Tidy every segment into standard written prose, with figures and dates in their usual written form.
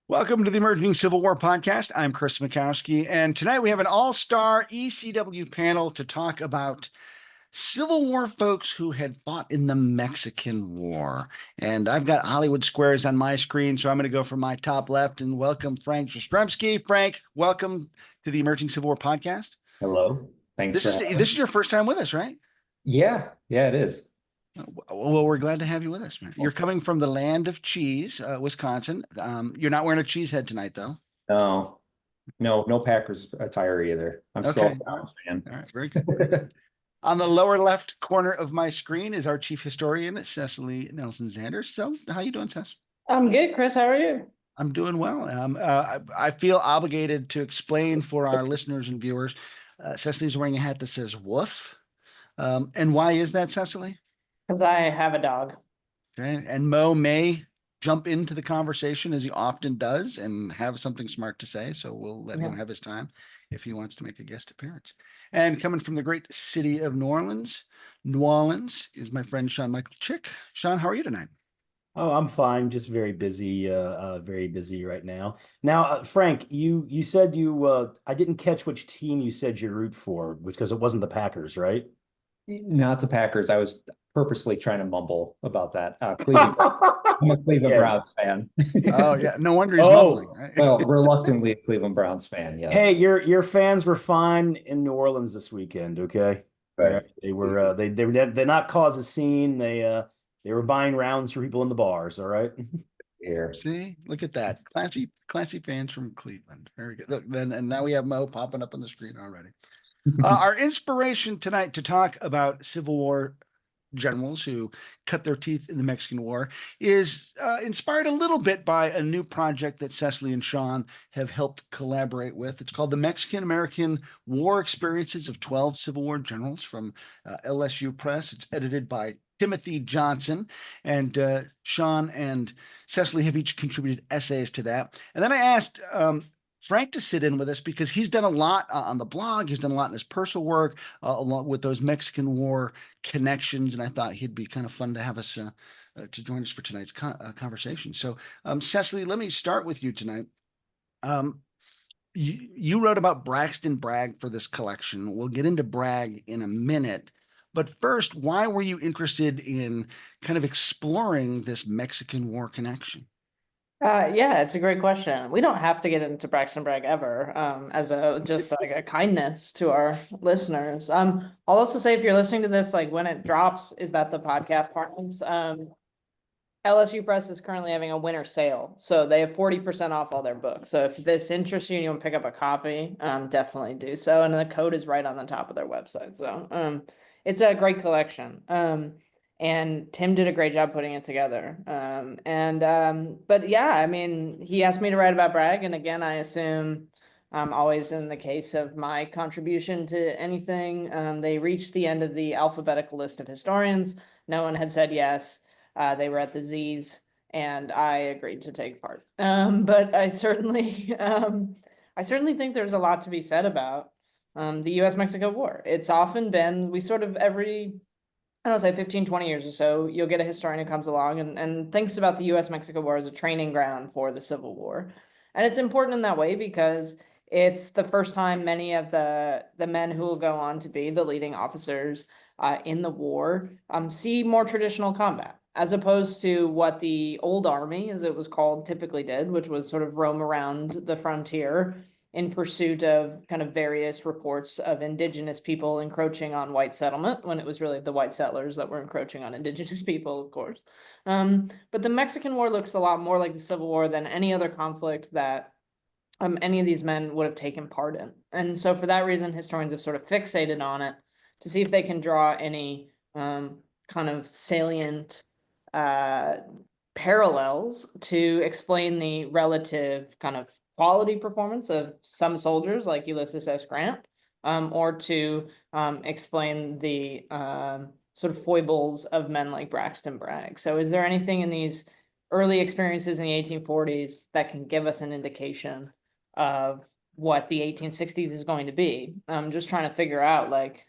Welcome to the Emerging Civil War podcast. I'm Chris Mackowski, and tonight we have an all-star ECW panel to talk about Civil War folks who had fought in the Mexican War. And I've got Hollywood squares on my screen, so I'm going to go from my top left and welcome Frank Jasztrembski. Frank, welcome to the Emerging Civil War podcast. Hello. Thanks This for is having this me. is your first time with us, right? Yeah, it is. Well, we're glad to have you with us, man. You're Well, coming from the land of cheese, Wisconsin. You're not wearing a cheese head tonight, though. no, no Packers attire either. I'm still a Okay. Browns fan. All right. Very good. On the lower left corner of my screen is our chief historian, Cecily Nelson Zander. So, how you doing, Cess? I'm good, Chris. How are you? I'm doing well. I feel obligated to explain for our listeners and viewers. Cecily's wearing a hat that says "woof," and why is that, Cecily? Because I have a dog. Okay, and Mo may jump into the conversation as he often does and have something smart to say. So we'll let him Yeah. have his time if he wants to make a guest appearance. And coming from the great city of New Orleans is my friend Sean Michael Chick. Sean, how are you tonight? Oh, I'm fine. Just very busy right now. Now, Frank, you said I didn't catch which team you said you root for, because it wasn't the Packers, right? Not the Packers. I was purposely trying to mumble about that. Cleveland. I'm a Cleveland Yeah. Browns fan. Oh yeah, no wonder he's Oh. mumbling. Right? Well, reluctantly a Cleveland Browns fan. Yeah. Hey, your fans were fine in New Orleans this weekend, okay? Right. All right. They were they not cause a scene. They were buying rounds for people in the bars, all right? Here. See, look at that, classy fans from Cleveland. Very good. Look, then, and now we have Mo popping up on the screen already. Our inspiration tonight to talk about Civil War generals who cut their teeth in the Mexican War is inspired a little bit by a new project that Cecily and Sean have helped collaborate with. It's called the Mexican American War Experiences of 12 Civil War Generals from LSU Press. It's edited by Timothy Johnson, and Sean and Cecily have each contributed essays to that. And then I asked Frank to sit in with us because he's done a lot on the blog. He's done a lot in his personal work, along with those Mexican War connections. And I thought he'd be kind of fun to have us to join us for tonight's conversation. So, Cecily, let me start with you tonight. You wrote about Braxton Bragg for this collection. We'll get into Bragg in a minute. But first, why were you interested in kind of exploring this Mexican War connection? Yeah, it's a great question. We don't have to get into Braxton Bragg ever, as a just like a kindness to our listeners. I'll also say if you're listening to this, like when it drops, is that the podcast parlance? LSU Press is currently having a winter sale, so they have 40% off all their books. So if this interests you and you want to pick up a copy, definitely do so. And the code is right on the top of their website. So it's a great collection. And Tim did a great job putting it together. But yeah, I mean, he asked me to write about Bragg, and again, I assume always in the case of my contribution to anything, they reached the end of the alphabetical list of historians. No one had said yes. They were at the Z's, and I agreed to take part. But I certainly think there's a lot to be said about the U.S.-Mexico War. It's often been, we sort of every, I don't know, say 15, 20 years or so, you'll get a historian who comes along and thinks about the U.S.-Mexico War as a training ground for the Civil War. And it's important in that way because it's the first time many of the men who will go on to be the leading officers in the war see more traditional combat, as opposed to what the old army, as it was called, typically did, which was sort of roam around the frontier in pursuit of kind of various reports of indigenous people encroaching on white settlement, when it was really the white settlers that were encroaching on indigenous people, of course. But the Mexican War looks a lot more like the Civil War than any other conflict that any of these men would have taken part in. And so for that reason, historians have sort of fixated on it to see if they can draw any kind of salient parallels to explain the relative kind of quality performance of some soldiers like Ulysses S. Grant, or to explain the sort of foibles of men like Braxton Bragg. So is there anything in these early experiences in the 1840s that can give us an indication of what the 1860s is going to be? I'm just trying to figure out, like,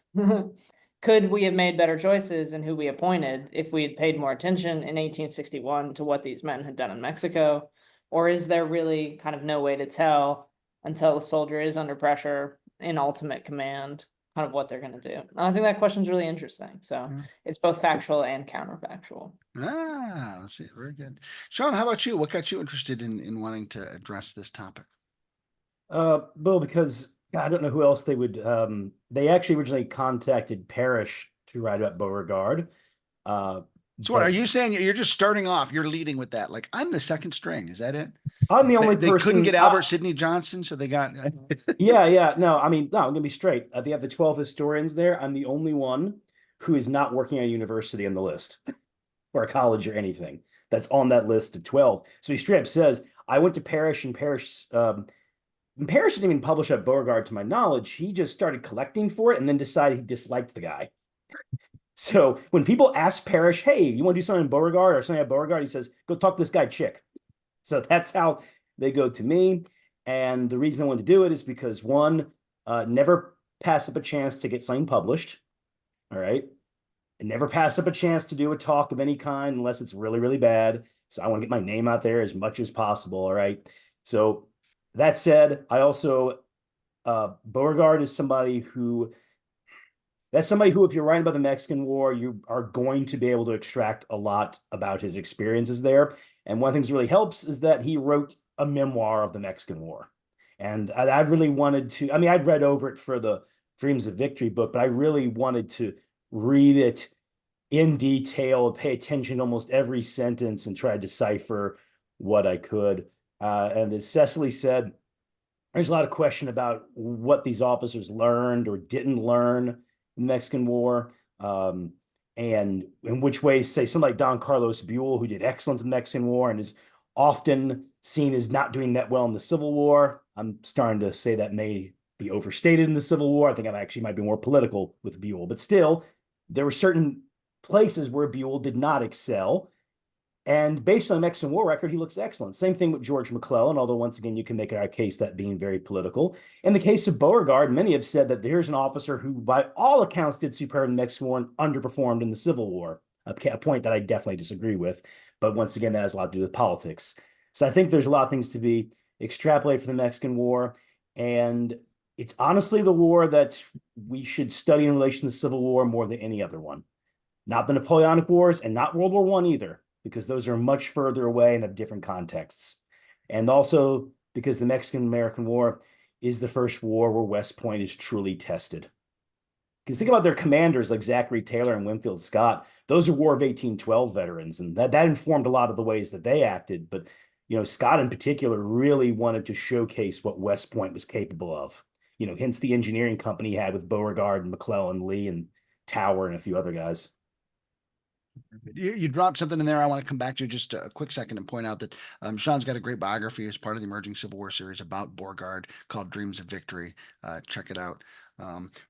could we have made better choices in who we appointed if we had paid more attention in 1861 to what these men had done in Mexico? Or is there really kind of no way to tell until the soldier is under pressure in ultimate command, kind of what they're going to do? And I think that question's really interesting. So Yeah. it's both factual and counterfactual. Let's see. Very good. Sean, how about you? What got you interested in wanting to address this topic? Well, because I don't know who else they would. They actually originally contacted Parrish to write about Beauregard. So what are But you saying? You're just starting off. You're leading with that. Like, I'm the second string. Is that it? I'm the only They person. couldn't get Albert Sidney Johnson, so they got. Yeah. No, I mean, no, I'm gonna be straight. They have the 12 historians there. I'm the only one who is not working at a university on the list or a college or anything that's on that list of 12. So he straight up says, I went to Parrish, and Parrish didn't even publish up Beauregard to my knowledge. He just started collecting for it and then decided he disliked the guy. So when people ask Parrish, hey, you want to do something in Beauregard or something at Beauregard, he says, go talk to this guy Chick. So that's how they go to me. And the reason I wanted to do it is because one, never pass up a chance to get something published. All right. And never pass up a chance to do a talk of any kind unless it's really, really bad. So I want to get my name out there as much as possible. All right. So that said, I also, Beauregard is somebody who, if you're writing about the Mexican War, you are going to be able to extract a lot about his experiences there. And one of the things that really helps is that he wrote a memoir of the Mexican War. And I really wanted to, I mean, I'd read over it for the Dreams of Victory book, but I really wanted to read it in detail, pay attention to almost every sentence and try to decipher what I could. And as Cecily said, there's a lot of question about what these officers learned or didn't learn in the Mexican War, and in which ways, say, somebody like Don Carlos Buell, who did excellent in the Mexican War and is often seen as not doing that well in the Civil War. I'm starting to say that may be overstated in the Civil War. I think I actually might be more political with Buell, but still, there were certain places where Buell did not excel. And based on the Mexican War record, he looks excellent. Same thing with George McClellan, although once again, you can make a case that being very political. In the case of Beauregard, many have said that there's an officer who, by all accounts, did superb in the Mexican War and underperformed in the Civil War, a point that I definitely disagree with. But once again, that has a lot to do with politics. So I think there's a lot of things to be extrapolated from the Mexican War. And it's honestly the war that we should study in relation to the Civil War more than any other one. Not the Napoleonic Wars and not World War I either, because those are much further away and have different contexts. And also because the Mexican-American War is the first war where West Point is truly tested. Because think about their commanders like Zachary Taylor and Winfield Scott. Those are War of 1812 veterans, and that informed a lot of the ways that they acted. But, Scott in particular really wanted to showcase what West Point was capable of. Hence the engineering company he had with Beauregard and McClellan, Lee, and Tower, and a few other guys. You dropped something in there. I want to come back to just a quick second and point out that Sean's got a great biography as part of the Emerging Civil War series about Beauregard called Dreams of Victory. Check it out.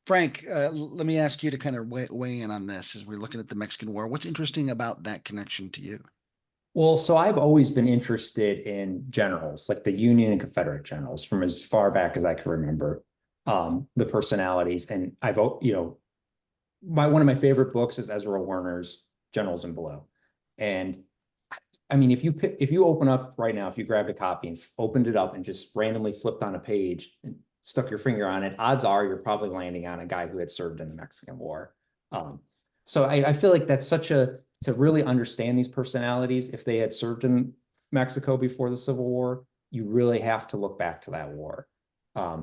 Frank, let me ask you to kind of weigh in on this as we're looking at the Mexican War. What's interesting about that connection to you? Well, so I've always been interested in generals, like the Union and Confederate generals from as far back as I can remember, the personalities. And one of my favorite books is Ezra Werner's Generals and Below. And I mean, if you open up right now, if you grabbed a copy and opened it up and just randomly flipped on a page and stuck your finger on it, odds are you're probably landing on a guy who had served in the Mexican War. So I feel like that's to really understand these personalities, if they had served in Mexico before the Civil War, you really have to look back to that war. I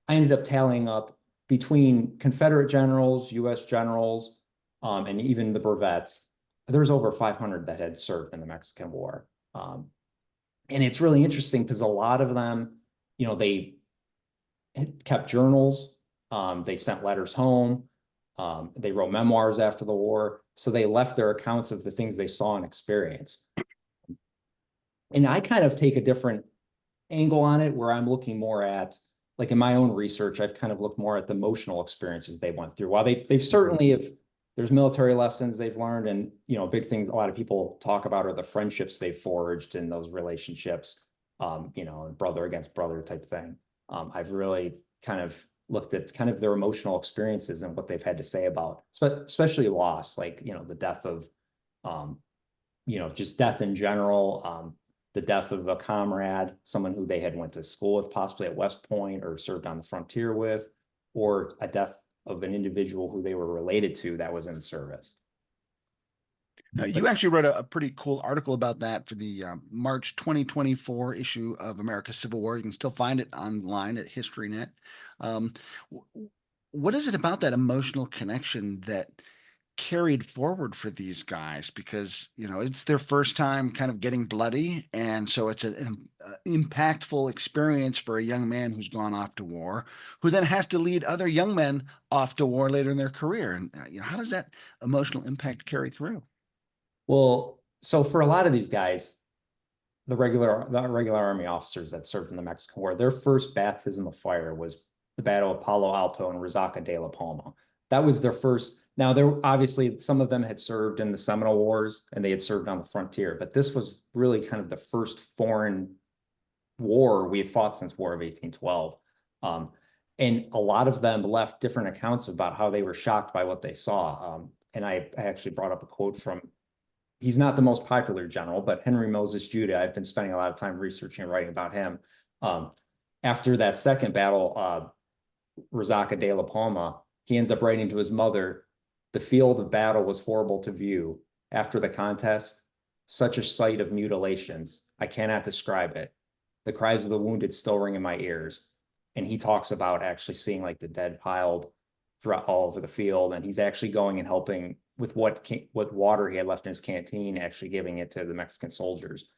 ended up tallying up between Confederate generals, U.S. generals, and even the brevettes. There's over 500 that had served in the Mexican War. And it's really interesting because a lot of them, they kept journals, they sent letters home, they wrote memoirs after the war. So they left their accounts of the things they saw and experienced. And I kind of take a different angle on it, where I'm looking more at, like in my own research, I've kind of looked more at the emotional experiences they went through. While they've certainly, there's military lessons they've learned, and a big thing a lot of people talk about are the friendships they've forged in those relationships, brother against brother type thing. I've really kind of looked at kind of their emotional experiences and what they've had to say about, especially loss, like the death of, just death in general, the death of a comrade, someone who they had went to school with, possibly at West Point or served on the frontier with, or a death of an individual who they were related to that was in service. You actually wrote a pretty cool article about that for the March 2024 issue of America's Civil War. You can still find it online at HistoryNet. What is it about that emotional connection that carried forward for these guys? Because, you know, it's their first time kind of getting bloody. And so it's an impactful experience for a young man who's gone off to war, who then has to lead other young men off to war later in their career. And, you know, how does that emotional impact carry through? Well, so for a lot of these guys, the regular Army officers that served in the Mexican War, their first baptism of fire was the Battle of Palo Alto and Resaca de la Palma. That was their first. Now, there obviously some of them had served in the Seminole Wars and they had served on the frontier, but this was really kind of the first foreign war we had fought since War of 1812. And a lot of them left different accounts about how they were shocked by what they saw. And I actually brought up a quote from, he's not the most popular general, but Henry Moses Judah. I've been spending a lot of time researching and writing about him. After that second battle, Resaca de la Palma, he ends up writing to his mother, "The field of battle was horrible to view. After the contest, such a sight of mutilations. I cannot describe it. The cries of the wounded still ring in my ears." And he talks about actually seeing like the dead piled throughout all over the field. And he's actually going and helping with what water he had left in his canteen, actually giving it to the Mexican soldiers.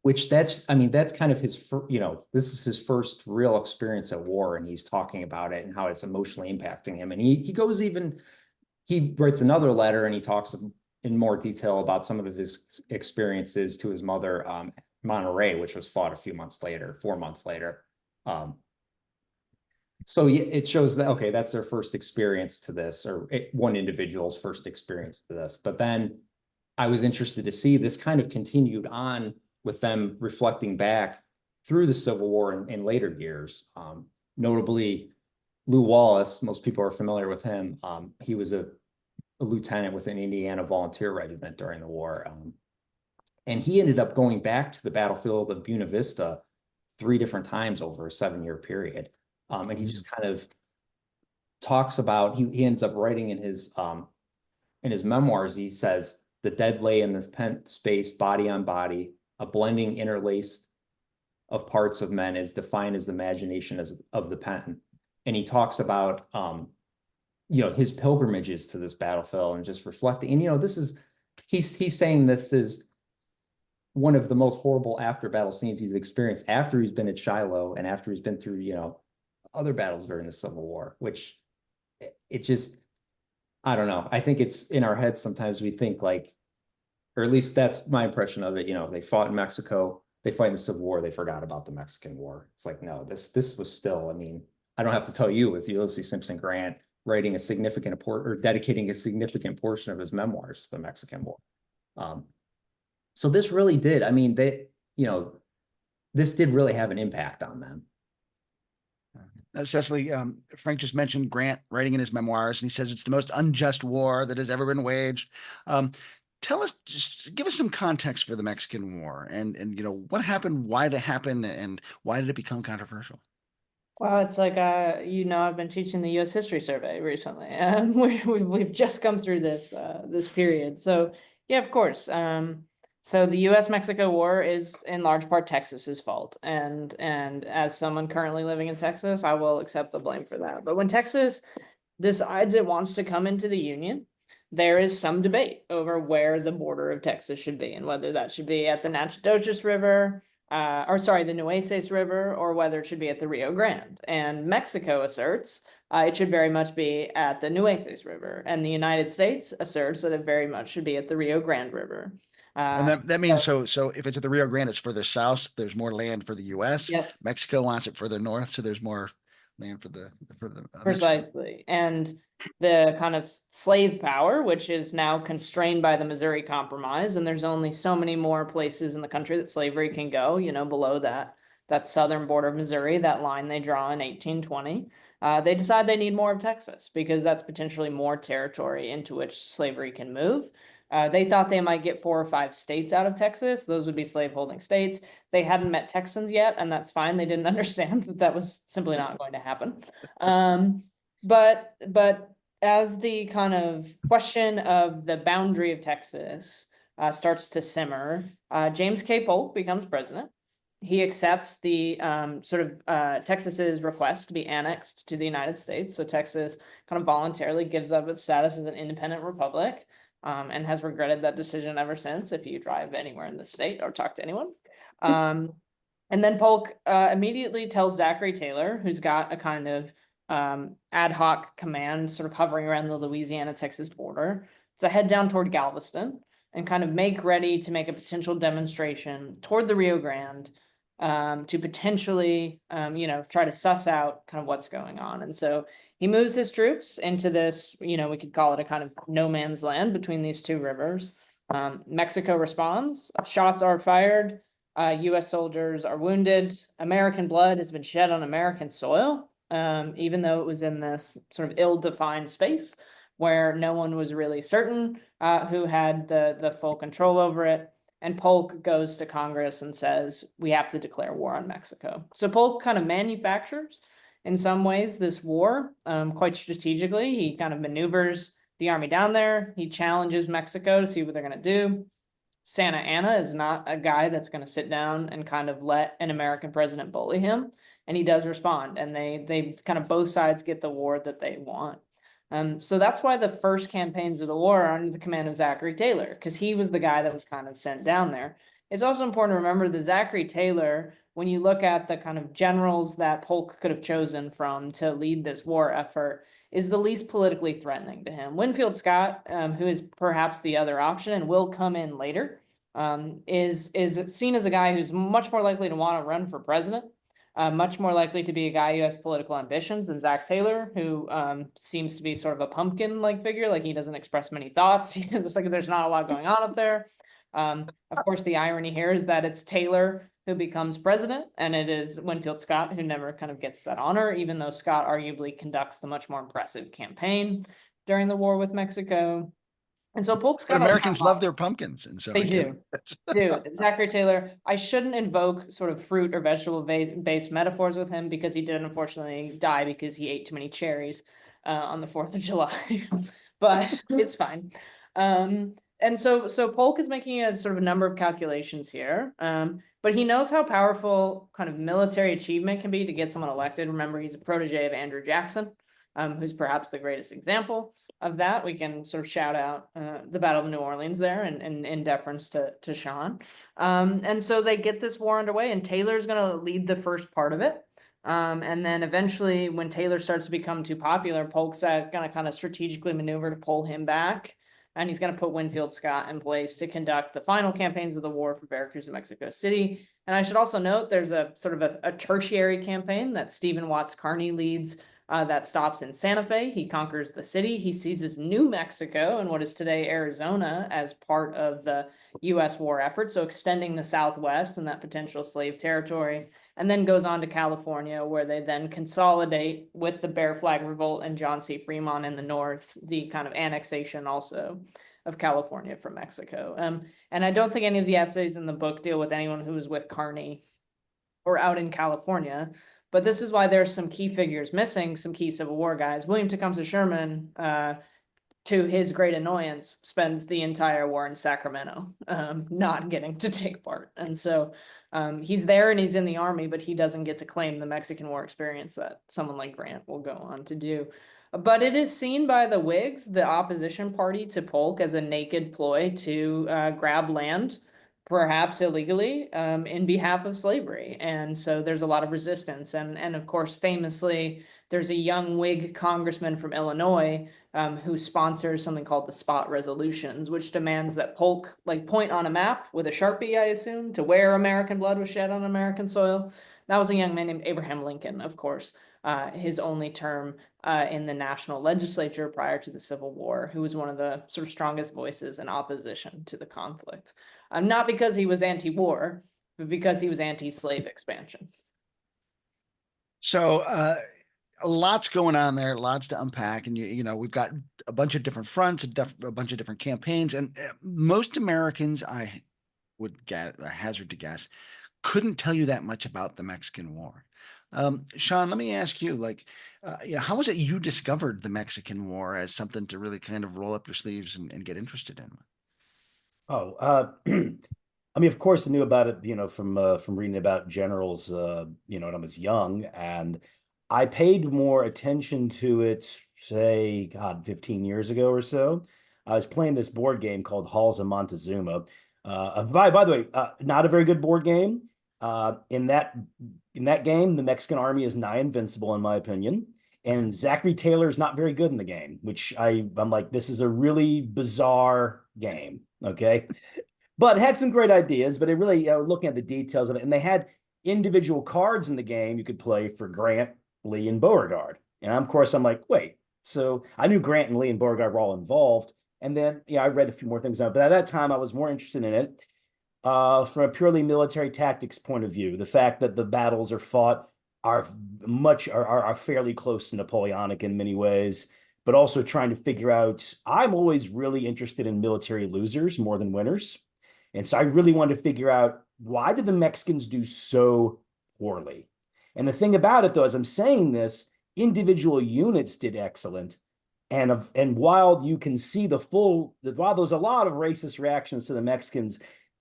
Which that's kind of his, you know, this is his first real experience at war, and he's talking about it and how it's emotionally impacting him. And he writes another letter and he talks in more detail about some of his experiences to his mother, Monterey, which was fought 4 months later. So it shows that, okay, that's their first experience to this, or one individual's first experience to this. But then I was interested to see this kind of continued on with them reflecting back through the Civil War in later years. Notably, Lew Wallace, most people are familiar with him. He was a lieutenant with an Indiana Volunteer Regiment during the war. And he ended up going back to the battlefield of Buena Vista 3 different times over a 7-year period. And he just kind of talks about, he ends up writing in his memoirs, he says, "The dead lay in this pent space, body on body, a blending interlaced of parts of men as defined as the imagination of the pen." And he talks about, you know, his pilgrimages to this battlefield and just reflecting. And, you know, he's saying this is one of the most horrible after battle scenes he's experienced after he's been at Shiloh and after he's been through, you know, other battles during the Civil War, which it just, I don't know. I think it's in our heads. Sometimes we think like, or at least that's my impression of it. You know, they fought in Mexico, they fight in the Civil War, they forgot about the Mexican War. It's like, no, this was still, I mean, I don't have to tell you, with Ulysses Simpson Grant writing a significant or dedicating a significant portion of his memoirs to the Mexican War. So this really did, I mean, you know, this did really have an impact on them. Cecily, Frank just mentioned Grant writing in his memoirs, and he says it's the most unjust war that has ever been waged. Tell us, just give us some context for the Mexican War, and you know, what happened, why did it happen, and why did it become controversial? Well, it's like, you know, I've been teaching the U.S. History Survey recently, and we've just come through this period. So yeah, of course. So the U.S.-Mexico War is in large part Texas's fault, and as someone currently living in Texas, I will accept the blame for that. But when Texas decides it wants to come into the Union, there is some debate over where the border of Texas should be, and whether that should be at the Natchitoches River, the Nueces River, or whether it should be at the Rio Grande. And Mexico asserts it should very much be at the Nueces River, and the United States asserts that it very much should be at the Rio Grande River. And that means so if it's at the Rio Grande, it's further south, there's more land for the U.S. Yes. Mexico wants it further north, so there's more land for the precisely. And the kind of slave power, which is now constrained by the Missouri Compromise, and there's only so many more places in the country that slavery can go, you know, below that southern border of Missouri, that line they draw in 1820. They decide they need more of Texas because that's potentially more territory into which slavery can move. They thought they might get 4 or 5 states out of Texas. Those would be slaveholding states. They hadn't met Texans yet, and that's fine. They didn't understand that that was simply not going to happen. But as the kind of question of the boundary of Texas starts to simmer, James K. Polk becomes president. He accepts the Texas's request to be annexed to the United States. So Texas kind of voluntarily gives up its status as an independent republic, and has regretted that decision ever since, if you drive anywhere in the state or talk to anyone. And then Polk immediately tells Zachary Taylor, who's got a kind of ad hoc command sort of hovering around the Louisiana-Texas border, to head down toward Galveston and kind of make ready to make a potential demonstration toward the Rio Grande, to potentially, try to suss out kind of what's going on. And so he moves his troops into this, we could call it a kind of no man's land between these two rivers. Mexico responds, shots are fired, US soldiers are wounded, American blood has been shed on American soil, even though it was in this sort of ill-defined space where no one was really certain who had the full control over it. And Polk goes to Congress and says, we have to declare war on Mexico. So Polk kind of manufactures, in some ways, this war quite strategically. He kind of maneuvers the army down there. He challenges Mexico to see what they're going to do. Santa Anna is not a guy that's going to sit down and kind of let an American president bully him. And he does respond. And they kind of both sides get the war that they want. So that's why the first campaigns of the war are under the command of Zachary Taylor, because he was the guy that was kind of sent down there. It's also important to remember that Zachary Taylor, when you look at the kind of generals that Polk could have chosen from to lead this war effort, is the least politically threatening to him. Winfield Scott, who is perhaps the other option and will come in later, is seen as a guy who's much more likely to want to run for president. Much more likely to be a guy who has political ambitions than Zach Taylor, who seems to be sort of a pumpkin-like figure. Like, he doesn't express many thoughts. He's just like, there's not a lot going on up there. Of course, the irony here is that it's Taylor who becomes president, and it is Winfield Scott who never kind of gets that honor, even though Scott arguably conducts the much more impressive campaign during the war with Mexico. And so Polk's got Americans love their pumpkins, and so they do. Dude, Zachary Taylor, I shouldn't invoke sort of fruit or vegetable based metaphors with him, because he did unfortunately die because he ate too many cherries on the 4th of July, but it's fine. And so Polk is making a sort of a number of calculations here, but he knows how powerful kind of military achievement can be to get someone elected. Remember, he's a protege of Andrew Jackson, who's perhaps the greatest example of that. We can sort of shout out the Battle of New Orleans there, and in deference to Sean. And so they get this war underway, and Taylor's going to lead the first part of it. And then eventually, when Taylor starts to become too popular, Polk's going to kind of strategically maneuver to pull him back. And he's going to put Winfield Scott in place to conduct the final campaigns of the war for Veracruz and Mexico City. And I should also note there's a sort of a tertiary campaign that Stephen Watts Kearny leads, that stops in Santa Fe. He conquers the city. He seizes New Mexico and what is today Arizona as part of the U.S. war effort, so extending the Southwest and that potential slave territory, and then goes on to California, where they then consolidate with the Bear Flag Revolt and John C. Fremont in the north, the kind of annexation also of California from Mexico. And I don't think any of the essays in the book deal with anyone who was with Kearny or out in California. But this is why there's some key figures missing, some key Civil War guys. William Tecumseh Sherman, to his great annoyance, spends the entire war in Sacramento, not getting to take part. And so he's there and he's in the army, but he doesn't get to claim the Mexican War experience that someone like Grant will go on to do. But it is seen by the Whigs, the opposition party to Polk, as a naked ploy to grab land, perhaps illegally, in behalf of slavery. And so there's a lot of resistance. And of course, famously, there's a young Whig congressman from Illinois who sponsors something called the Spot Resolutions, which demands that Polk point on a map with a Sharpie, I assume, to where American blood was shed on American soil. That was a young man named Abraham Lincoln, of course, his only term in the national legislature prior to the Civil War, who was one of the sort of strongest voices in opposition to the conflict. Not because he was anti-war, but because he was anti-slave expansion. So lots going on there, lots to unpack, and you know we've got a bunch of different fronts, a bunch of different campaigns, and most Americans, I would hazard to guess, couldn't tell you that much about the Mexican War. Sean, let me ask you, like, you know, how was it you discovered the Mexican War as something to really kind of roll up your sleeves and get interested in? Oh, I mean, of course, I knew about it, from reading about generals, when I was young, and I paid more attention to it, say, God, 15 years ago or so. I was playing this board game called Halls of Montezuma. By the way, not a very good board game. In that game, the Mexican army is nigh invincible, in my opinion. And Zachary Taylor is not very good in the game, which I'm like, this is a really bizarre game. Okay. But it had some great ideas, but it really, looking at the details of it, and they had individual cards in the game you could play for Grant, Lee, and Beauregard. And of course, I'm like, wait. So I knew Grant and Lee and Beauregard were all involved. And then, I read a few more things out. But at that time, I was more interested in it from a purely military tactics point of view. The fact that the battles are fought are fairly close to Napoleonic in many ways, but also trying to figure out. I'm always really interested in military losers more than winners. And so I really wanted to figure out, why did the Mexicans do so poorly? And the thing about it, though, as I'm saying this, individual units did excellent. And while you can see while there's a lot of racist reactions to the Mexicans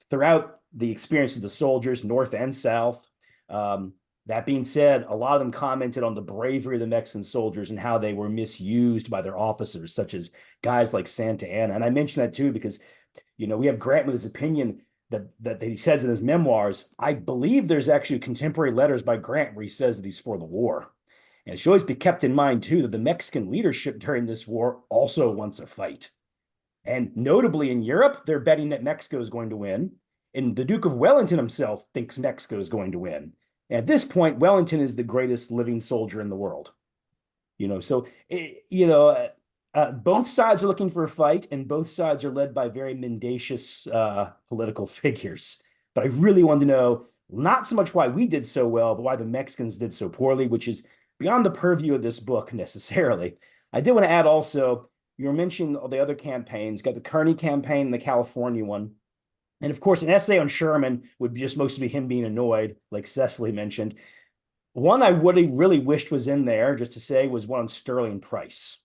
throughout the experience of the soldiers, North and South, that being said, a lot of them commented on the bravery of the Mexican soldiers and how they were misused by their officers, such as guys like Santa Anna. And I mention that too because we have Grant with his opinion that he says in his memoirs. I believe there's actually contemporary letters by Grant where he says that he's for the war. And it should always be kept in mind, too, that the Mexican leadership during this war also wants a fight. And notably in Europe, they're betting that Mexico is going to win. And the Duke of Wellington himself thinks Mexico is going to win. And at this point, Wellington is the greatest living soldier in the world. Both sides are looking for a fight, and both sides are led by very mendacious political figures. But I really wanted to know not so much why we did so well, but why the Mexicans did so poorly, which is beyond the purview of this book necessarily. I did want to add also, you were mentioning all the other campaigns, got the Kearney campaign and the California one. And of course, an essay on Sherman would just mostly be him being annoyed, like Cecily mentioned. One I would have really wished was in there, just to say, was one on Sterling Price.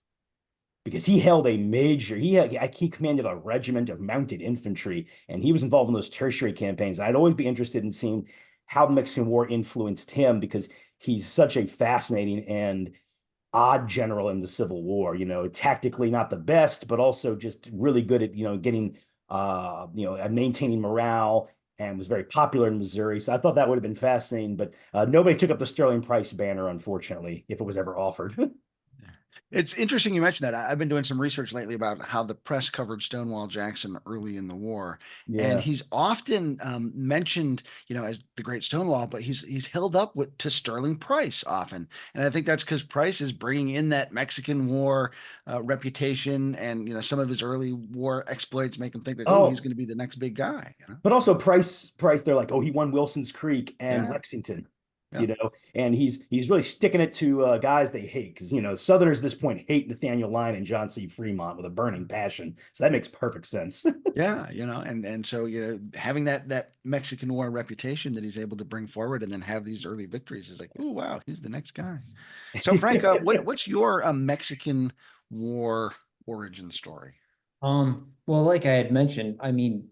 Because he held a major, he commanded a regiment of mounted infantry, and he was involved in those tertiary campaigns. I'd always be interested in seeing how the Mexican War influenced him, because he's such a fascinating and odd general in the Civil War. Tactically not the best, but also just really good at getting at maintaining morale, and was very popular in Missouri. So I thought that would have been fascinating, but nobody took up the Sterling Price banner, unfortunately, if it was ever offered. It's interesting you mentioned that. I've been doing some research lately about how the press covered Stonewall Jackson early in the war, and he's often mentioned, as the Great Stonewall, but he's held up to Sterling Price often, and I think that's because Price is bringing in that Mexican War reputation, and some of his early war exploits make him think that he's going to be the next big guy. But also Price, they're like, he won Wilson's Creek and Lexington. And he's really sticking it to guys they hate, because Southerners at this point hate Nathaniel Lyon and John C. Fremont with a burning passion. So that makes perfect sense. And so having that Mexican War reputation that he's able to bring forward and then have these early victories is like, oh wow, he's the next guy. So Frank, what's your Mexican War origin story? Well, like I had mentioned, I mean,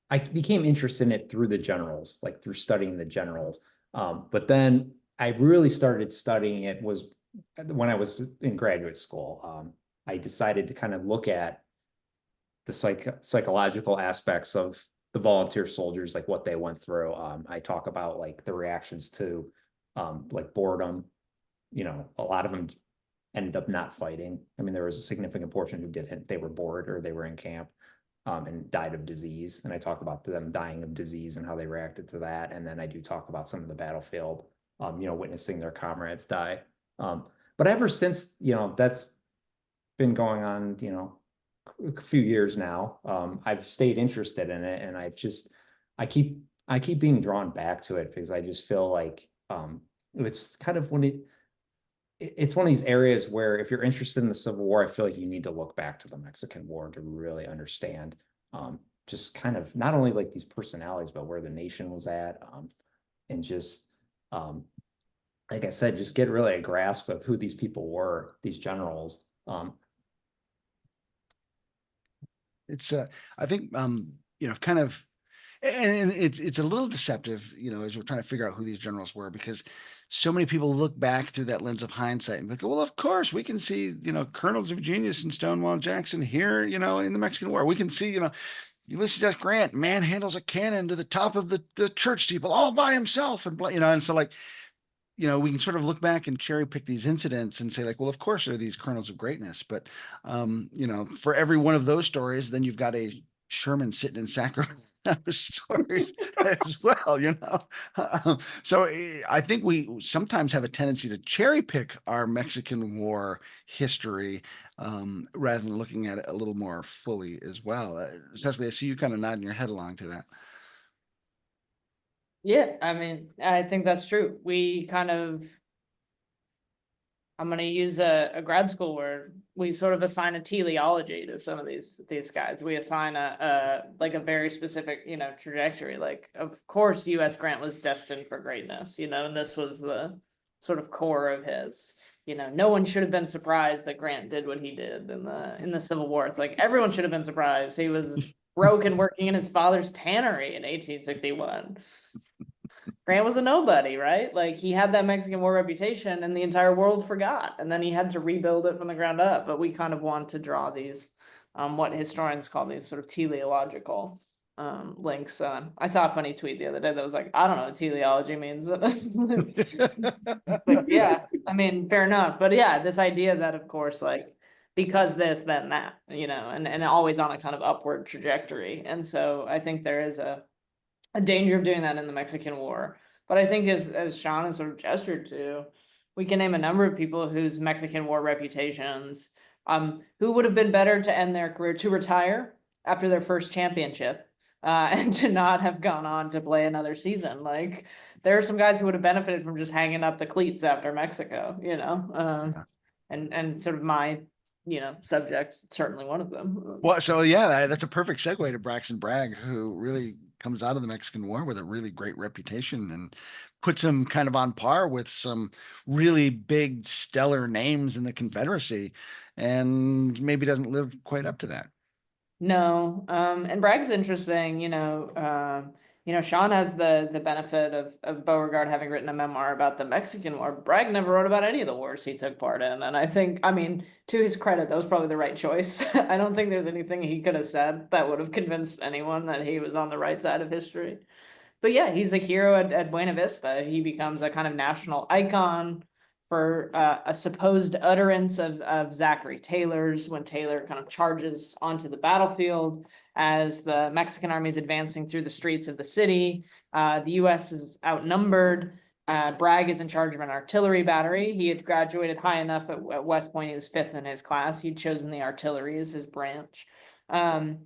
I became interested in it through the generals, like through studying the generals. But then I really started studying it was when I was in graduate school. I decided to kind of look at the psychological aspects of the volunteer soldiers, like what they went through. I talk about like the reactions to like boredom. A lot of them ended up not fighting. I mean, there was a significant portion who didn't. They were bored or they were in camp. And died of disease. And I talk about them dying of disease and how they reacted to that. And then I do talk about some of the battlefield, witnessing their comrades die. But ever since, that's been going on, a few years now, I've stayed interested in it. And I keep being drawn back to it because I just feel like it's kind of it's one of these areas where if you're interested in the Civil War, I feel like you need to look back to the Mexican War to really understand just kind of not only like these personalities, but where the nation was at, and just like I said, just get really a grasp of who these people were, these generals. It's I think kind of, and it's a little deceptive, as we're trying to figure out who these generals were, because so many people look back through that lens of hindsight and think, well, of course we can see, kernels of genius in Stonewall Jackson here, in the Mexican War. We can see, Ulysses S. Grant manhandles a cannon to the top of the church steeple all by himself, and and so like, we can sort of look back and cherry pick these incidents and say like, well, of course there are these kernels of greatness, but for every one of those stories, then you've got a Sherman sitting in Sacramento stories as well, So I think we sometimes have a tendency to cherry pick our Mexican War history rather than looking at it a little more fully as well. Cecily, I see you kind of nodding your head along to that. Yeah, I mean, I think that's true. We kind of, I'm going to use a grad school word. We sort of assign a teleology to some of these guys. We assign a very specific, trajectory. Like, of course, U.S. Grant was destined for greatness, and this was the sort of core of his. No one should have been surprised that Grant did what he did in the Civil War. It's like everyone should have been surprised. He was broke and working in his father's tannery in 1861. Grant was a nobody, right? Like he had that Mexican War reputation and the entire world forgot. And then he had to rebuild it from the ground up. But we kind of want to draw these, what historians call these sort of teleological links. I saw a funny tweet the other day that was like, I don't know what teleology means. Like, yeah, I mean, fair enough. But yeah, this idea that, of course, like, because this, then that, and always on a kind of upward trajectory. And so I think there is a danger of doing that in the Mexican War. But I think as Sean has sort of gestured to, we can name a number of people whose Mexican War reputations, who would have been better to end their career, to retire after their first championship, and to not have gone on to play another season. Like there are some guys who would have benefited from just hanging up the cleats after Mexico, and sort of my, subject, certainly one of them. Well, so yeah, that's a perfect segue to Braxton Bragg, who really comes out of the Mexican War with a really great reputation and puts him kind of on par with some really big stellar names in the Confederacy, and maybe doesn't live quite up to that. No, and Bragg's interesting, Sean has the benefit of Beauregard having written a memoir about the Mexican War. Bragg never wrote about any of the wars he took part in. And I think, I mean, to his credit, that was probably the right choice. I don't think there's anything he could have said that would have convinced anyone that he was on the right side of history. But yeah, he's a hero at Buena Vista. He becomes a kind of national icon for a supposed utterance of Zachary Taylor's when Taylor kind of charges onto the battlefield as the Mexican army is advancing through the streets of the city. The U.S. is outnumbered. Bragg is in charge of an artillery battery. He had graduated high enough at West Point. He was fifth in his class. He'd chosen the artillery as his branch. And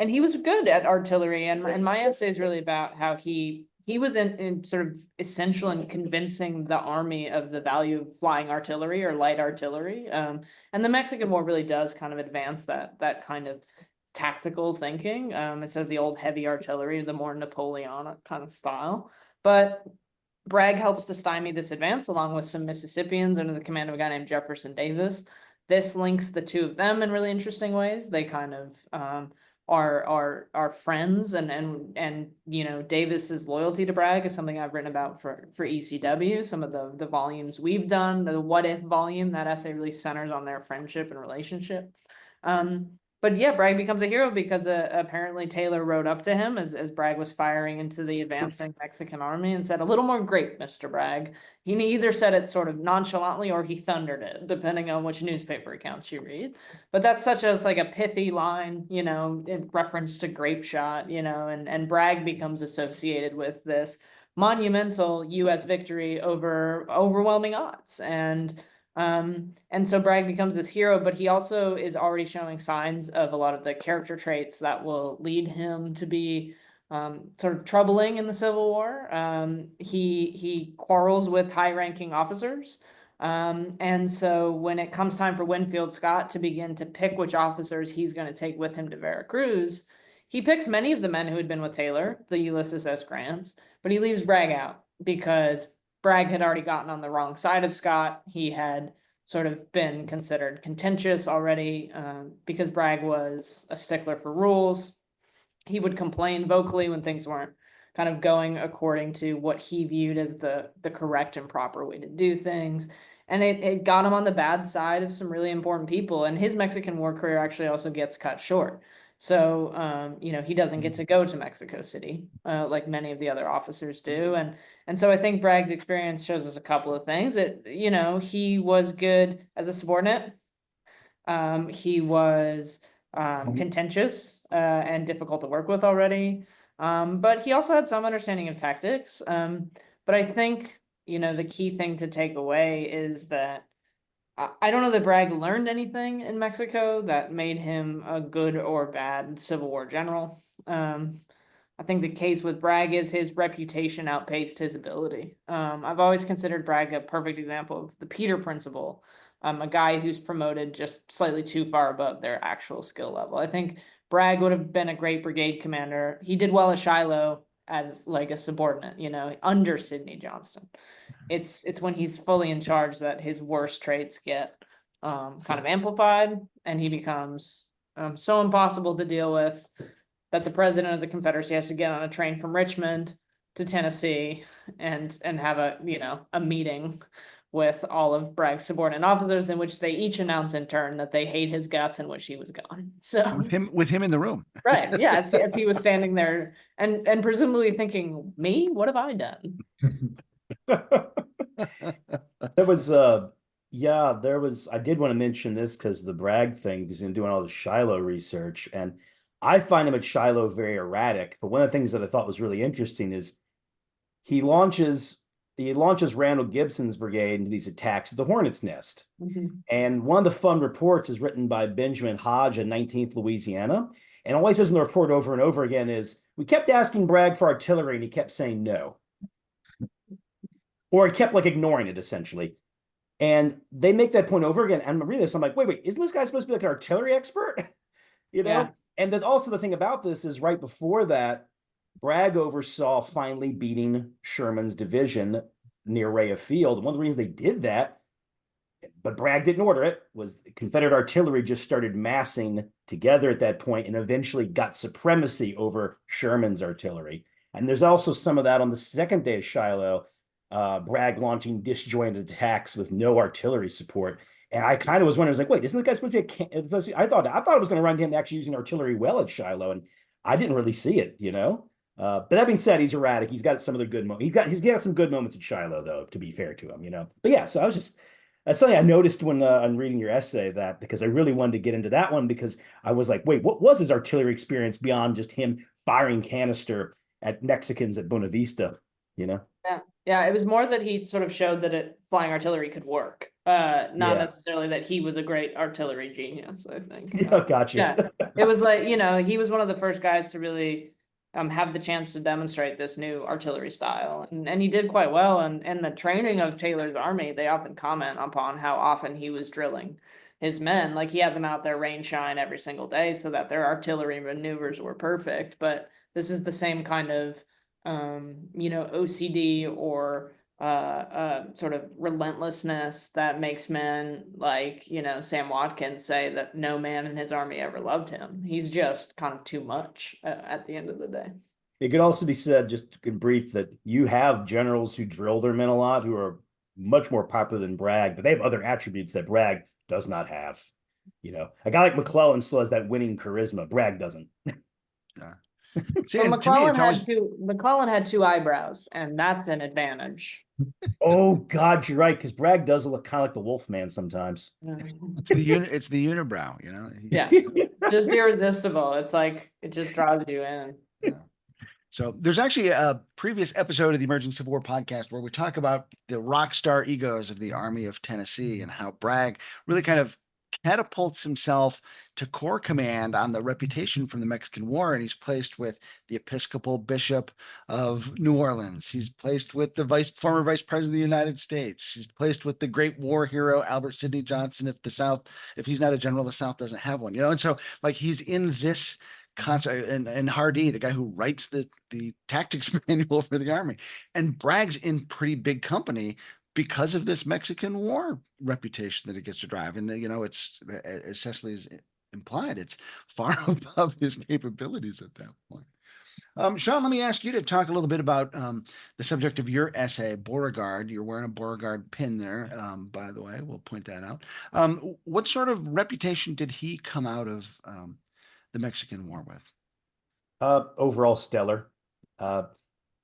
he was good at artillery. And my essay is really about how he was in sort of essential in convincing the army of the value of flying artillery or light artillery. And the Mexican War really does kind of advance that kind of tactical thinking, instead of the old heavy artillery, the more Napoleonic kind of style. But Bragg helps to stymie this advance along with some Mississippians under the command of a guy named Jefferson Davis. This links the two of them in really interesting ways. They kind of are friends, and Davis's loyalty to Bragg is something I've written about for ECW. Some of the volumes we've done, the What If volume, that essay really centers on their friendship and relationship. But yeah, Bragg becomes a hero because apparently Taylor rode up to him as Bragg was firing into the advancing Mexican army and said, "A little more grape, Mr. Bragg." He either said it sort of nonchalantly or he thundered it, depending on which newspaper accounts you read. But that's such as like a pithy line, in reference to grape shot, and Bragg becomes associated with this monumental U.S. victory over overwhelming odds. And so Bragg becomes this hero, but he also is already showing signs of a lot of the character traits that will lead him to be sort of troubling in the Civil War. He quarrels with high-ranking officers. And so when it comes time for Winfield Scott to begin to pick which officers he's going to take with him to Veracruz, he picks many of the men who had been with Taylor, the Ulysses S. Grants, but he leaves Bragg out because Bragg had already gotten on the wrong side of Scott. He had sort of been considered contentious already because Bragg was a stickler for rules. He would complain vocally when things weren't kind of going according to what he viewed as the correct and proper way to do things. And it got him on the bad side of some really important people. And his Mexican War career actually also gets cut short. So, he doesn't get to go to Mexico City like many of the other officers do. And so I think Bragg's experience shows us a couple of things that, he was good as a subordinate. He was contentious and difficult to work with already. But he also had some understanding of tactics. But I think, the key thing to take away is that I don't know that Bragg learned anything in Mexico that made him a good or bad Civil War general. I think the case with Bragg is his reputation outpaced his ability. I've always considered Bragg a perfect example of the Peter principle, a guy who's promoted just slightly too far above their actual skill level. I think Bragg would have been a great brigade commander. He did well at Shiloh as like a subordinate, under Sidney Johnston. It's when he's fully in charge that his worst traits get kind of amplified, and he becomes so impossible to deal with that the president of the Confederacy has to get on a train from Richmond to Tennessee and have a meeting with all of Bragg's subordinate officers in which they each announce in turn that they hate his guts and wish he was gone. So with him in the room. right, yeah, as he was standing there and presumably thinking, me, what have I done? There was I did want to mention this because the Bragg thing, because I'm doing all the Shiloh research, and I find him at Shiloh very erratic. But one of the things that I thought was really interesting is he launches Randall Gibson's brigade into these attacks at the Hornet's Nest. Mm-hmm. And one of the fun reports is written by Benjamin Hodge in 19th Louisiana. And all he says in the report over and over again is, we kept asking Bragg for artillery and he kept saying no. Or he kept ignoring it essentially. And they make that point over again. And I'm reading this, I'm like, wait, isn't this guy supposed to be like an artillery expert? Yeah. And then also the thing about this is right before that, Bragg oversaw finally beating Sherman's division near Rhea Field. One of the reasons they did that, but Bragg didn't order it, was Confederate artillery just started massing together at that point and eventually got supremacy over Sherman's artillery. And there's also some of that on the second day of Shiloh, Bragg launching disjointed attacks with no artillery support. And I kind of was wondering, I was like, wait, isn't the guy supposed to be I thought it was going to run him actually using artillery well at Shiloh, and I didn't really see it, But that being said, he's erratic. He's got some of the good moments. He's got some good moments at Shiloh, though, to be fair to him, But yeah, so that's something I noticed when I'm reading your essay, that because I really wanted to get into that one, because I was like, wait, what was his artillery experience beyond just him firing canister at Mexicans at Buena Vista, Yeah, it was more that he sort of showed that flying artillery could work, not necessarily that he was a great artillery genius, I think. Gotcha. Yeah, it was like, he was one of the first guys to really have the chance to demonstrate this new artillery style. And he did quite well. And in the training of Taylor's army, they often comment upon how often he was drilling his men. Like he had them out there rain shine every single day so that their artillery maneuvers were perfect. But this is the same kind of OCD or sort of relentlessness that makes men like, Sam Watkins say that no man in his army ever loved him. He's just kind of too much at the end of the day. It could also be said, just in brief, that you have generals who drill their men a lot who are much more popular than Bragg, but they have other attributes that Bragg does not have. A guy like McClellan still has that winning charisma. Bragg doesn't. Yeah. Well, McClellan had two eyebrows, and that's an advantage. Oh God, you're right, because Bragg does look kind of like the Wolfman sometimes. It's the unibrow, Yeah, just irresistible. It's like it just draws you in. Yeah. So there's actually a previous episode of the Emerging Civil War podcast where we talk about the rock star egos of the Army of Tennessee and how Bragg really kind of catapults himself to corps command on the reputation from the Mexican War, and he's placed with the Episcopal Bishop of New Orleans. He's placed with the former Vice President of the United States. He's placed with the great war hero Albert Sidney Johnson. If he's not a general, the South doesn't have one, and so like he's in this concept, and Hardy, the guy who writes the tactics manual for the army, and Bragg's in pretty big company because of this Mexican War reputation that it gets to drive. And it's, as Cecily has implied, it's far above his capabilities at that point. Sean, let me ask you to talk a little bit about the subject of your essay, Beauregard. You're wearing a Beauregard pin there, by the way. We'll point that out. What sort of reputation did he come out of the Mexican War with? Overall stellar.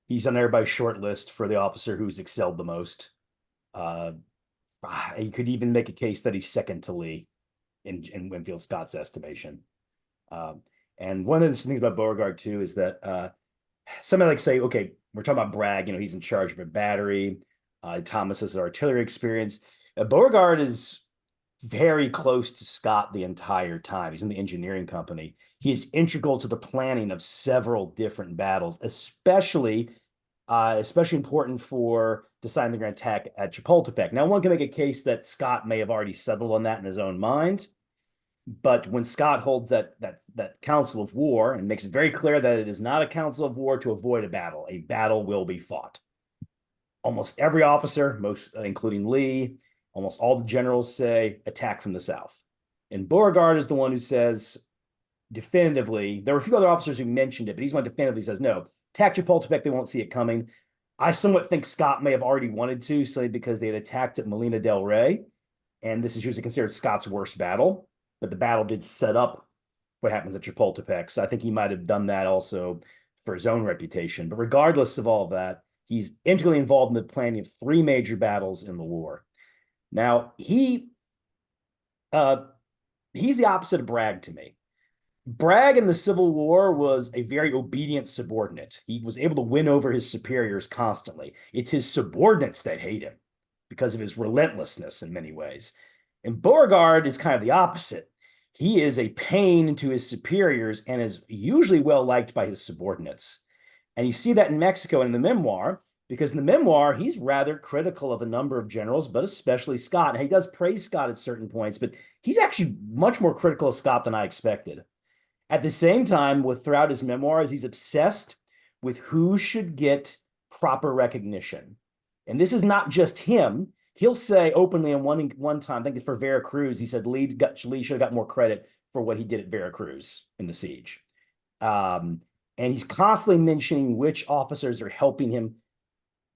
He's on everybody's short list for the officer who's excelled the most. You could even make a case that he's second to Lee in Winfield Scott's estimation. And one of the things about Beauregard too is that somebody like say, okay, we're talking about Bragg, he's in charge of a battery. Thomas has artillery experience. Beauregard is very close to Scott the entire time. He's in the engineering company. He is integral to the planning of several different battles, especially important for deciding the grand attack at Chapultepec. Now, one can make a case that Scott may have already settled on that in his own mind, but when Scott holds that council of war and makes it very clear that it is not a council of war to avoid a battle will be fought. Almost every officer, including Lee, almost all the generals say attack from the south. And Beauregard is the one who says definitively, there were a few other officers who mentioned it, but he's one who definitively says, no, attack Chapultepec, they won't see it coming. I somewhat think Scott may have already wanted to, simply because they had attacked at Molina del Rey, and this is usually considered Scott's worst battle, but the battle did set up what happens at Chapultepec, so I think he might have done that also for his own reputation. But regardless of all of that, he's integrally involved in the planning of 3 major battles in the war. Now, he's the opposite of Bragg to me. Bragg in the Civil War was a very obedient subordinate. He was able to win over his superiors constantly. It's his subordinates that hate him because of his relentlessness in many ways. And Beauregard is kind of the opposite. He is a pain to his superiors and is usually well liked by his subordinates. And you see that in Mexico and in the memoir, because in the memoir, he's rather critical of a number of generals, but especially Scott. And he does praise Scott at certain points, but he's actually much more critical of Scott than I expected. At the same time, throughout his memoirs, he's obsessed with who should get proper recognition. And this is not just him. He'll say openly in one time, I think for Veracruz, he said Lee should have got more credit for what he did at Veracruz in the siege. And he's constantly mentioning which officers are helping him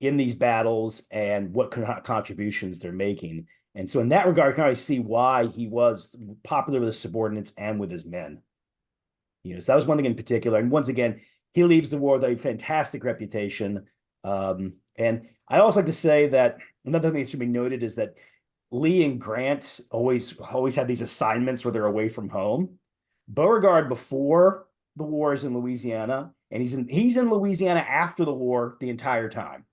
in these battles and what contributions they're making. And so in that regard, you can already see why he was popular with his subordinates and with his men. So that was one thing in particular. And once again, he leaves the war with a fantastic reputation. And I also like to say that another thing that should be noted is that Lee and Grant always had these assignments where they're away from home. Beauregard before the war is in Louisiana, and he's in Louisiana after the war the entire time.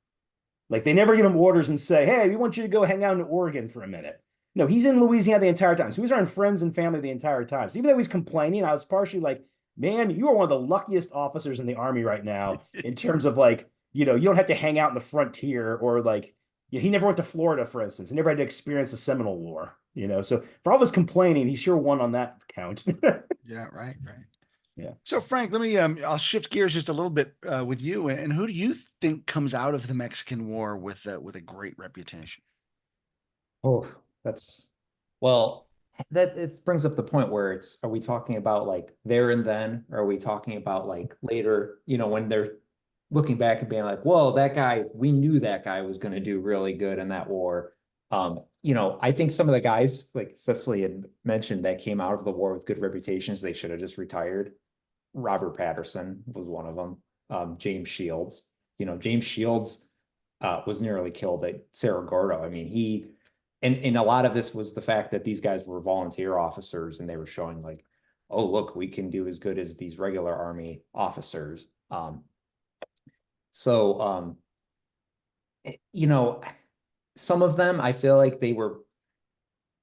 Like they never give him orders and say, hey, we want you to go hang out in Oregon for a minute. No, he's in Louisiana the entire time. So he's around friends and family the entire time. So even though he's complaining, I was partially like, man, you are one of the luckiest officers in the Army right now in terms of you don't have to hang out in the frontier or he never went to Florida, for instance. He never had to experience the Seminole War, So for all this complaining, he sure won on that count. Yeah, right. Yeah. So Frank, let me, I'll shift gears just a little bit with you. And who do you think comes out of the Mexican War with a great reputation? Oh, that it brings up the point where are we talking about there and then, or are we talking about later, when they're looking back and being like, whoa, that guy, we knew that guy was going to do really good in that war. I think some of the guys like Cecily had mentioned that came out of the war with good reputations, they should have just retired. Robert Patterson was one of them. James Shields, James Shields was nearly killed at Cerro Gordo. I mean, and a lot of this was the fact that these guys were volunteer officers and they were showing oh, look, we can do as good as these regular Army officers. Some of them, I feel like they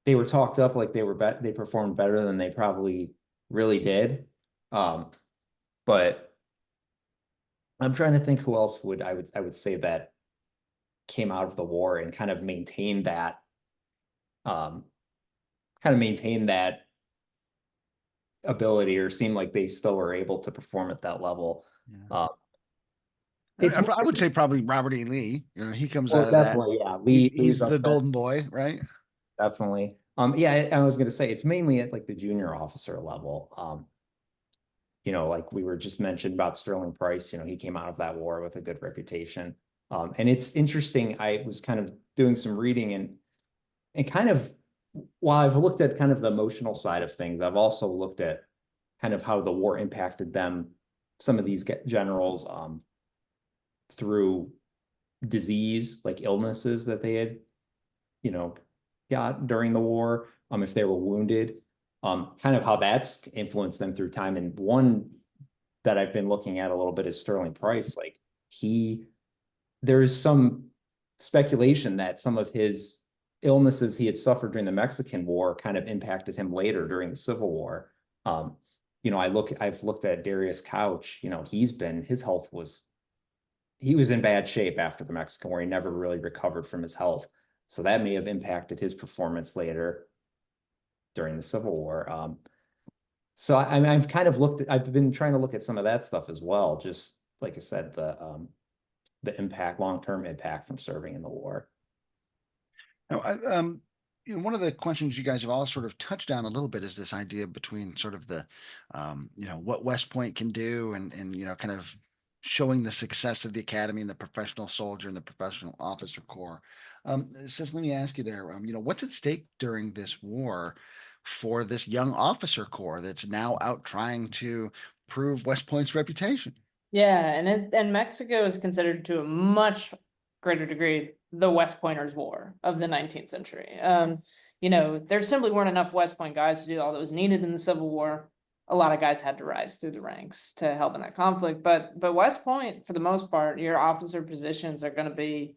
they were talked up like they performed better than they probably really did. But I'm trying to think who else I would say that came out of the war and kind of maintained that ability, or seemed like they still were able to perform at that level. Yeah. It's I would say probably Robert E. Lee. You know, he comes well, out of that. definitely, yeah. He's Lee's up the there. golden boy, right? Definitely. Yeah, I was gonna say it's mainly at like the junior officer level. You know, like we were just mentioned about Sterling Price, you know, he came out of that war with a good reputation. And it's interesting, I was kind of doing some reading and kind of, while I've looked at kind of the emotional side of things, I've also looked at kind of how the war impacted them, some of these generals, through disease, like illnesses that they had, you know, got during the war, if they were wounded, kind of how that's influenced them through time. And one that I've been looking at a little bit is Sterling Price. Like there's some speculation that some of his illnesses he had suffered during the Mexican War kind of impacted him later during the Civil War. You know, I've looked at Darius Couch, you know, he was in bad shape after the Mexican War. He never really recovered from his health. So that may have impacted his performance later during the Civil War. So I mean, I've been trying to look at some of that stuff as well. Just like I said, the impact, long-term impact from serving in the war. Now, you know, one of the questions you guys have all sort of touched on a little bit is this idea between sort of the, you know, what West Point can do and, you know, kind of showing the success of the academy and the professional soldier and the professional officer corps. Cecily, let me ask you there, you know, what's at stake during this war for this young officer corps that's now out trying to prove West Point's reputation? Yeah, and Mexico is considered to a much greater degree the West Pointers' War of the 19th century. You know, there simply weren't enough West Point guys to do all that was needed in the Civil War. A lot of guys had to rise through the ranks to help in that conflict. But West Point, for the most part, your officer positions are going to be,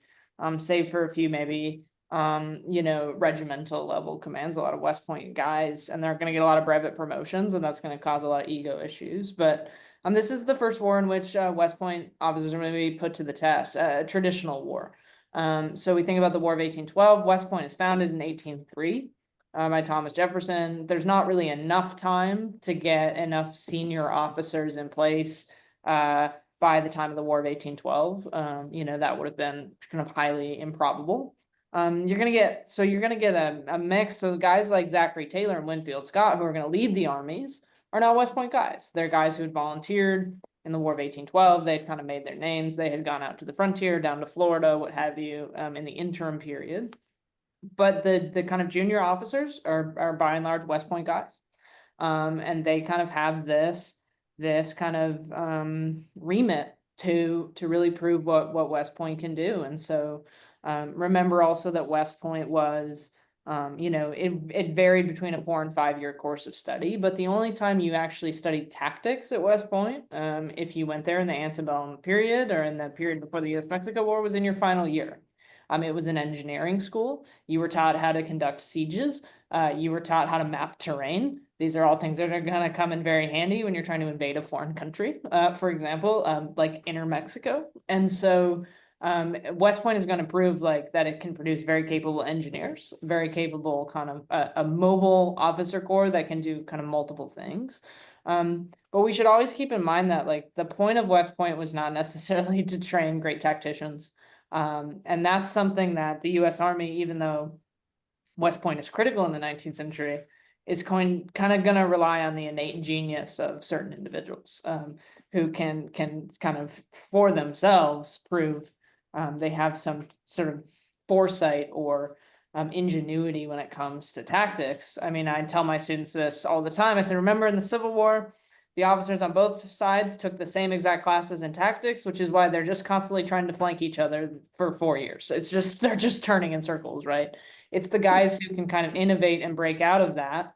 save for a few maybe, you know, regimental level commands, a lot of West Point guys, and they're going to get a lot of brevet promotions, and that's going to cause a lot of ego issues. But this is the first war in which West Point officers are going to be put to the test, a traditional war. So we think about the War of 1812. West Point is founded in 1803 by Thomas Jefferson. There's not really enough time to get enough senior officers in place by the time of the War of 1812. You know, that would have been kind of highly improbable. You're gonna get a mix of guys like Zachary Taylor and Winfield Scott, who are going to lead the armies, are now West Point guys. They're guys who had volunteered in the War of 1812. They'd kind of made their names. They had gone out to the frontier, down to Florida, what have you, in the interim period. But the kind of junior officers are by and large West Point guys. And they kind of have this kind of remit to really prove what West Point can do. And so remember also that West Point was, you know, it varied between a 4 and 5 year course of study, but the only time you actually studied tactics at West Point, if you went there in the antebellum period or in the period before the US-Mexico War, was in your final year. It was an engineering school. You were taught how to conduct sieges. You were taught how to map terrain. These are all things that are going to come in very handy when you're trying to invade a foreign country, for example, like inner Mexico. And so West Point is going to prove like that it can produce very capable engineers, very capable kind of a mobile officer corps that can do kind of multiple things. But we should always keep in mind that like the point of West Point was not necessarily to train great tacticians. And that's something that the US Army, even though West Point is critical in the 19th century, is kind of going to rely on the innate genius of certain individuals who can kind of for themselves prove they have some sort of foresight or ingenuity when it comes to tactics. I mean, I tell my students this all the time. I said, remember in the Civil War, the officers on both sides took the same exact classes in tactics, which is why they're just constantly trying to flank each other for 4 years. It's just, they're just turning in circles, right? It's the guys who can kind of innovate and break out of that.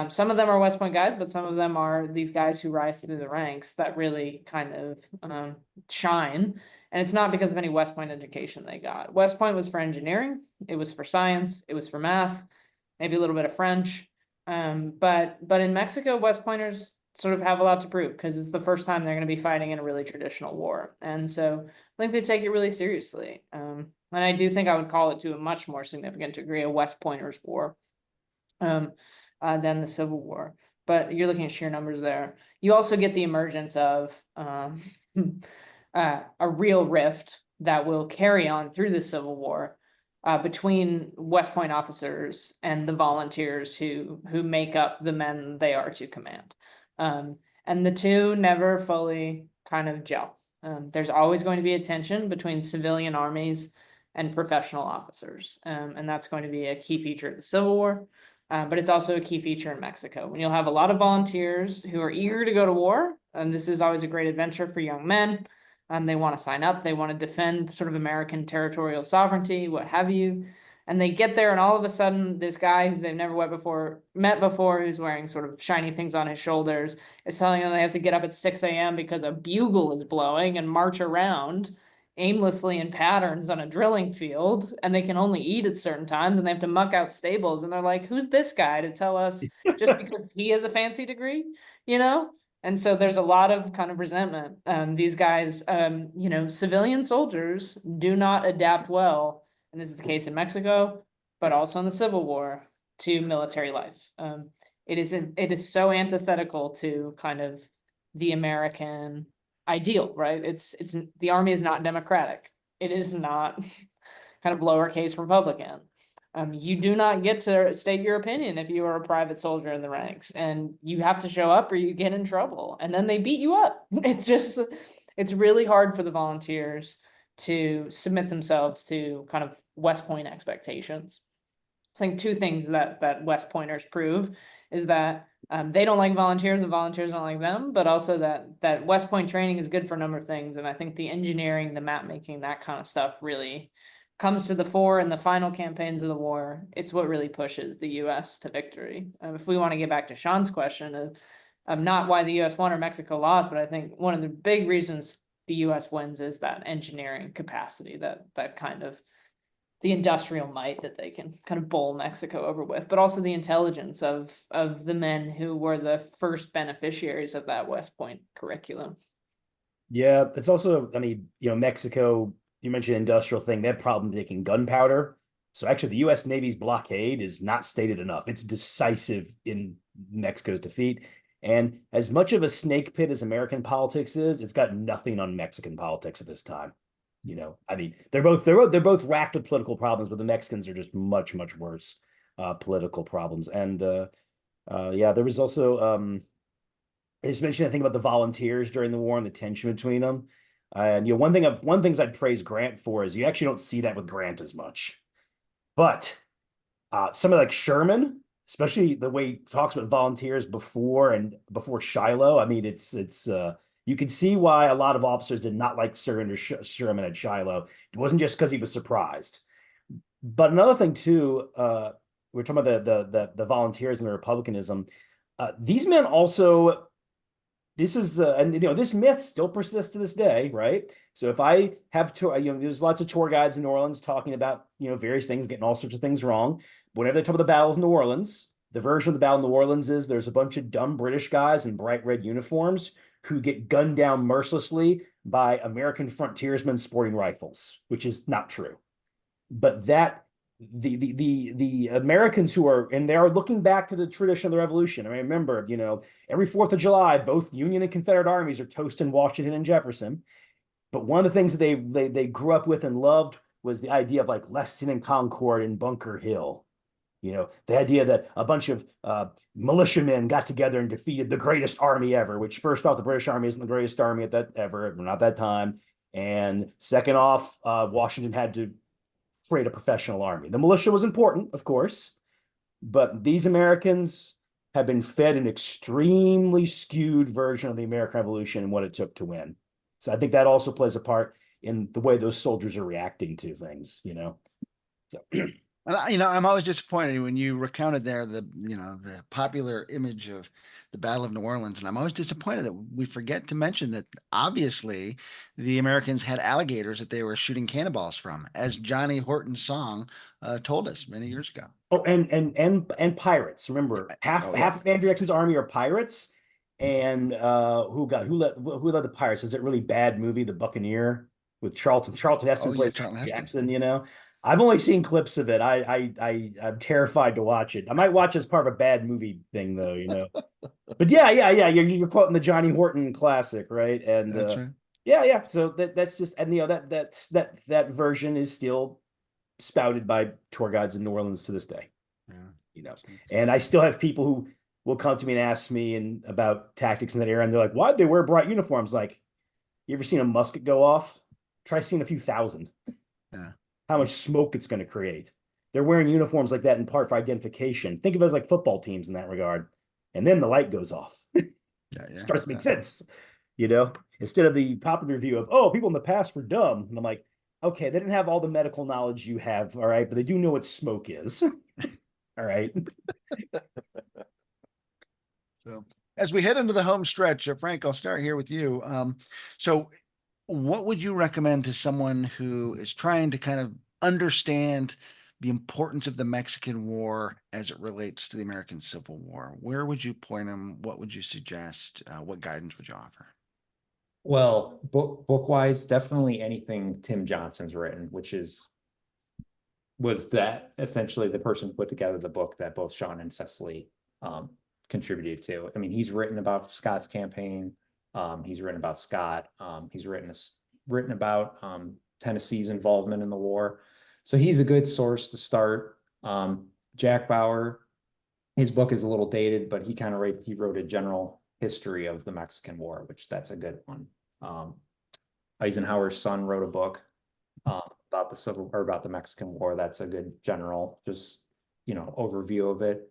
Some of them are West Point guys, but some of them are these guys who rise through the ranks that really kind of shine. And it's not because of any West Point education they got. West Point was for engineering. It was for science. It was for math. maybe a little bit of French. But in Mexico, West Pointers sort of have a lot to prove because it's the first time they're going to be fighting in a really traditional war. And so I think they take it really seriously. And I do think I would call it to a much more significant degree a West Pointers war than the Civil War. But you're looking at sheer numbers there. You also get the emergence of a real rift that will carry on through the Civil War between West Point officers and the volunteers who make up the men they are to command. And the two never fully kind of gel. There's always going to be a tension between civilian armies and professional officers. And that's going to be a key feature of the Civil War. But it's also a key feature in Mexico. When you'll have a lot of volunteers who are eager to go to war, and this is always a great adventure for young men. They want to sign up, they want to defend sort of American territorial sovereignty, what have you. And they get there, and all of a sudden, this guy who they've never met before, who's wearing sort of shiny things on his shoulders, is telling them they have to get up at 6 a.m. because a bugle is blowing and march around aimlessly in patterns on a drilling field, and they can only eat at certain times, and they have to muck out stables. And they're like, who's this guy to tell us just because he has a fancy degree, you know? And so there's a lot of kind of resentment. These guys, civilian soldiers do not adapt well, and this is the case in Mexico, but also in the Civil War, to military life. It is so antithetical to kind of the American ideal, right? It's the army is not democratic. It is not kind of lowercase Republican. You do not get to state your opinion if you are a private soldier in the ranks, and you have to show up or you get in trouble, and then they beat you up. It's really hard for the volunteers to submit themselves to kind of West Point expectations. I think two things that West Pointers prove is that they don't like volunteers and volunteers don't like them, but also that West Point training is good for a number of things. And I think the engineering, the map making, that kind of stuff really comes to the fore in the final campaigns of the war. It's what really pushes the U.S. to victory. If we want to get back to Sean's question of not why the U.S. won or Mexico lost, but I think one of the big reasons the U.S. wins is that engineering capacity, that kind of the industrial might that they can kind of bowl Mexico over with, but also the intelligence of the men who were the first beneficiaries of that West Point curriculum. Yeah, it's also, I mean, Mexico, you mentioned industrial thing, they had problem making gunpowder. So actually the U.S. Navy's blockade is not stated enough. It's decisive in Mexico's defeat. And as much of a snake pit as American politics is, it's got nothing on Mexican politics at this time. I mean, they're both racked with political problems, but the Mexicans are just much, much worse political problems. And there was also I just mentioned I think about the volunteers during the war and the tension between them. And one things I'd praise Grant for is you actually don't see that with Grant as much. But somebody like Sherman, especially the way he talks about volunteers before Shiloh, I mean, it's you can see why a lot of officers did not like Sherman at Shiloh. It wasn't just because he was surprised. But another thing too, we're talking about the volunteers and the republicanism. These men also, this is this myth still persists to this day, right? So if I have there's lots of tour guides in New Orleans talking about various things, getting all sorts of things wrong. But whenever they talk about the Battle of New Orleans, the version of the Battle of New Orleans is there's a bunch of dumb British guys in bright red uniforms who get gunned down mercilessly by American frontiersmen sporting rifles, which is not true. But that the Americans who are, and they are looking back to the tradition of the Revolution. I mean, remember, every 4th of July, both Union and Confederate armies are toasting Washington and Jefferson. But one of the things that they grew up with and loved was the idea of like Lexington and Concord and Bunker Hill. The idea that a bunch of militiamen got together and defeated the greatest army ever, which first off, the British Army isn't the greatest army not that time. And second off, Washington had to create a professional army. The militia was important, of course, but these Americans have been fed an extremely skewed version of the American Revolution and what it took to win. So I think that also plays a part in the way those soldiers are reacting to things, So. And I'm always disappointed when you recounted there the popular image of the Battle of New Orleans, and I'm always disappointed that we forget to mention that obviously the Americans had alligators that they were shooting cannonballs from, as Johnny Horton's song told us many years ago. Oh, and pirates. Remember, half Oh, yeah. half of Andrew Jackson's army are pirates. And who led the pirates? Is it really bad movie, The Buccaneer, with Charlton Heston Oh, yeah, plays Charlton Heston. Jackson, you know? I've only seen clips of it. I'm terrified to watch it. I might watch as part of a bad movie thing though, you know. But yeah. You're quoting the Johnny Horton classic, right? And That's right. yeah. So that's just, and that version is still spouted by tour guides in New Orleans to this day. Yeah. You know, and I still have people who will come to me and ask me about tactics in that era, and they're like, "Why'd they wear bright uniforms?" Like, you ever seen a musket go off? Try seeing a few thousand. Yeah. How much smoke it's going to create. They're wearing uniforms like that in part for identification. Think of it as like football teams in that regard. And then the light goes off. Yeah. It starts to make sense, you know, instead of the popular view of, oh, people in the past were dumb. And I'm like, okay, they didn't have all the medical knowledge you have, all right, but they do know what smoke is. All right. So as we head into the home stretch, Frank, I'll start here with you. So what would you recommend to someone who is trying to kind of understand the importance of the Mexican War as it relates to the American Civil War? Where would you point them? What would you suggest? What guidance would you offer? Well, book wise, definitely anything Tim Johnson's written, was that essentially the person who put together the book that both Sean and Cecily contributed to. I mean, he's written about Scott's campaign. He's written about Scott. He's written about Tennessee's involvement in the war. So he's a good source to start. Jack Bauer, his book is a little dated, but he wrote a general history of the Mexican War, which that's a good one. Eisenhower's son wrote a book about the Mexican War. That's a good general, just overview of it.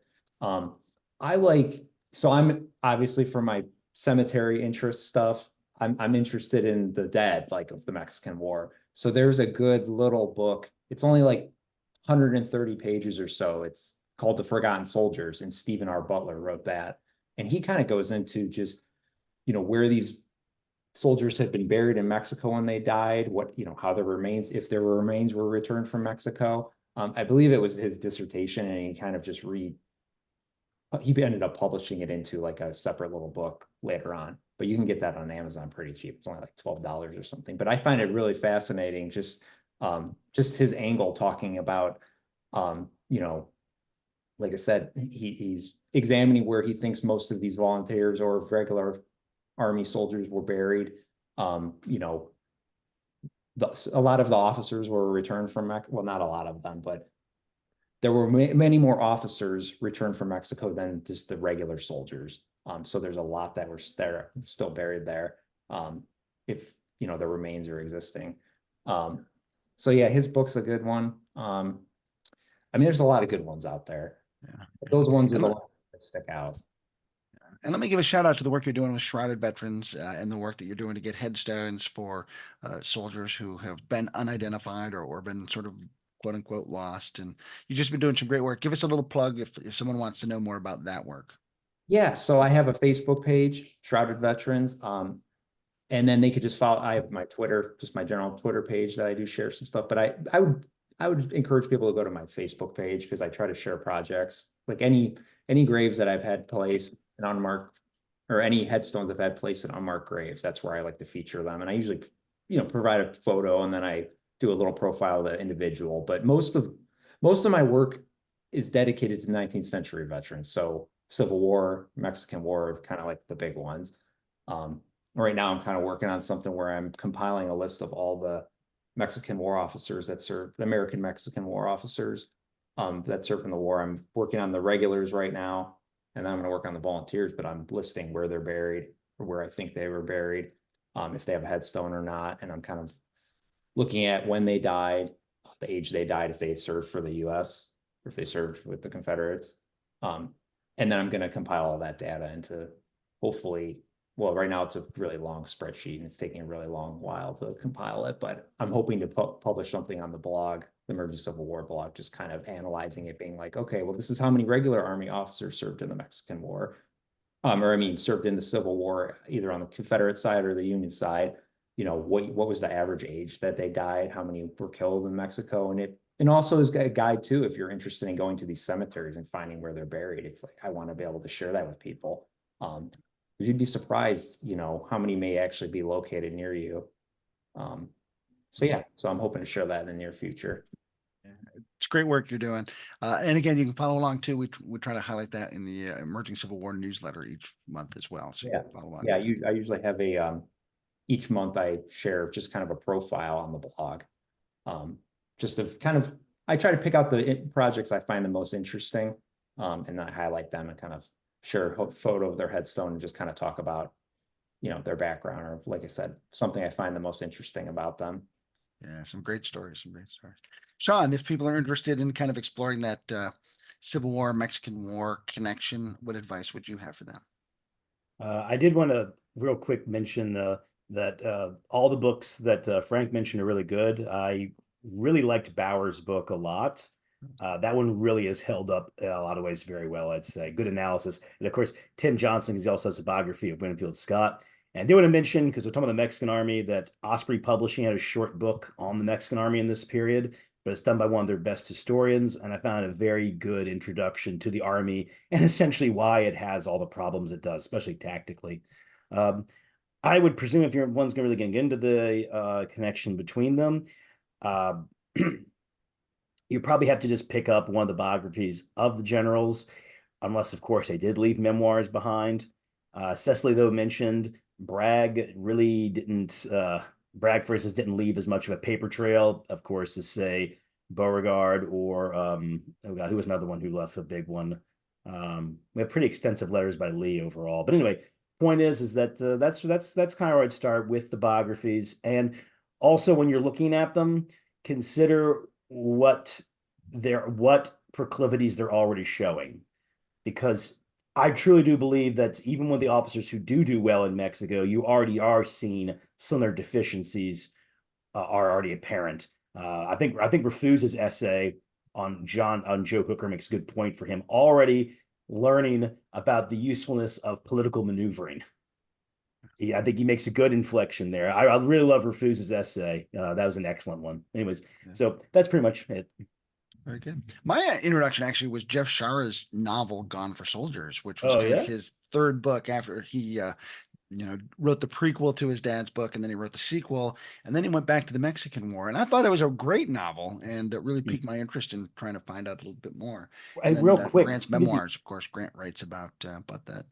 So I'm obviously, for my cemetery interest stuff, I'm interested in the dead, like, of the Mexican War. So there's a good little book. It's only like 130 pages or so. It's called The Forgotten Soldiers, and Stephen R. Butler wrote that. And he kind of goes into just, where these soldiers had been buried in Mexico when they died, how their remains, if their remains were returned from Mexico. I believe it was his dissertation, and he kind of just he ended up publishing it into like a separate little book later on, but you can get that on Amazon pretty cheap. It's only like $12 or something, but I find it really fascinating. Just his angle talking about, like I said, he's examining where he thinks most of these volunteers or regular Army soldiers were buried. A lot of the officers were returned from Mexico. Well, not a lot of them, but there were many more officers returned from Mexico than just the regular soldiers. So there's a lot that were still buried there, if their remains are existing. So yeah, his book's a good one. I mean, there's a lot of good ones out there. Yeah. Those ones are the ones that stick out. And let me give a shout out to the work you're doing with shrouded veterans and the work that you're doing to get headstones for soldiers who have been unidentified or been sort of quote unquote lost. And you've just been doing some great work. Give us a little plug if someone wants to know more about that work. Yeah, so I have a Facebook page, Shrouded Veterans. And then they could just follow. I have my Twitter, just my general Twitter page that I do share some stuff. But I would encourage people to go to my Facebook page, because I try to share projects, like any graves that I've had placed in unmarked, or any headstones I've had placed in unmarked graves. That's where I like to feature them. And I usually, provide a photo, and then I do a little profile of the individual. But most of my work is dedicated to 19th century veterans. So Civil War, Mexican War, kind of like the big ones. Right now I'm kind of working on something where I'm compiling a list of all the Mexican War officers that served, the American Mexican War officers that served in the war. I'm working on the regulars right now, and then I'm going to work on the volunteers, but I'm listing where they're buried, or where I think they were buried, if they have a headstone or not. And I'm kind of looking at when they died, the age they died, if they served for the US, or if they served with the Confederates. And then I'm going to compile all that data into, hopefully, well, right now it's a really long spreadsheet and it's taking a really long while to compile it, but I'm hoping to publish something on the blog, the Emerging Civil War blog, just kind of analyzing it, being like, okay, well, this is how many regular Army officers served in the Mexican War. Or I mean, served in the Civil War, either on the Confederate side or the Union side. You know, what was the average age that they died? How many were killed in Mexico? And also is a guide too, if you're interested in going to these cemeteries and finding where they're buried. It's like, I want to be able to share that with people. You'd be surprised, you know, how many may actually be located near you. So yeah, so I'm hoping to share that in the near future. It's great work you're doing. And again, you can follow along too. We try to highlight that in the Emerging Civil War newsletter each month as well. So you Yeah. can follow along. Yeah, I usually have a each month I share just kind of a profile on the blog. Just to kind of, I try to pick out the projects I find the most interesting, and then I highlight them and kind of share a photo of their headstone and just kind of talk about, you know, their background, or like I said, something I find the most interesting about them. Yeah, some great stories, Sean, if people are interested in kind of exploring that Civil War, Mexican War connection, what advice would you have for them? I did want to real quick mention that all the books that Frank mentioned are really good. I really liked Bauer's book a lot. That one really is held up in a lot of ways very well, I'd say. Good analysis. And of course, Tim Johnson, he also has a biography of Winfield Scott. And I do want to mention, because we're talking about the Mexican Army, that Osprey Publishing had a short book on the Mexican Army in this period, but it's done by one of their best historians. And I found a very good introduction to the Army and essentially why it has all the problems it does, especially tactically. I would presume if one's really going to get into the connection between them, you probably have to just pick up one of the biographies of the generals, unless, of course, they did leave memoirs behind. Cecily, though, mentioned Bragg really didn't, Bragg, for instance, didn't leave as much of a paper trail, of course, as, say, Beauregard or, oh God, who was another one who left a big one? We have pretty extensive letters by Lee overall. But anyway, point is that that's kind of where I'd start with the biographies. And also, when you're looking at them, consider what proclivities they're already showing, because I truly do believe that even with the officers who do well in Mexico, you already are seeing some of their deficiencies are already apparent. I think Refuse's essay on Joe Hooker makes a good point for him already learning about the usefulness of political maneuvering. I think he makes a good inflection there. I really love Refuse's essay. That was an excellent one. Anyways, so that's pretty much it. Very good. My introduction actually was Jeff Shara's novel Gone for Soldiers, which was kind of his third book after he wrote the prequel to his dad's book, and then he wrote the sequel, and then he went back to the Mexican War. And I thought it was a great novel, and it really piqued my interest in trying to find out a little bit more. And then, real quick, Grant's memoirs, of course, Grant writes about that.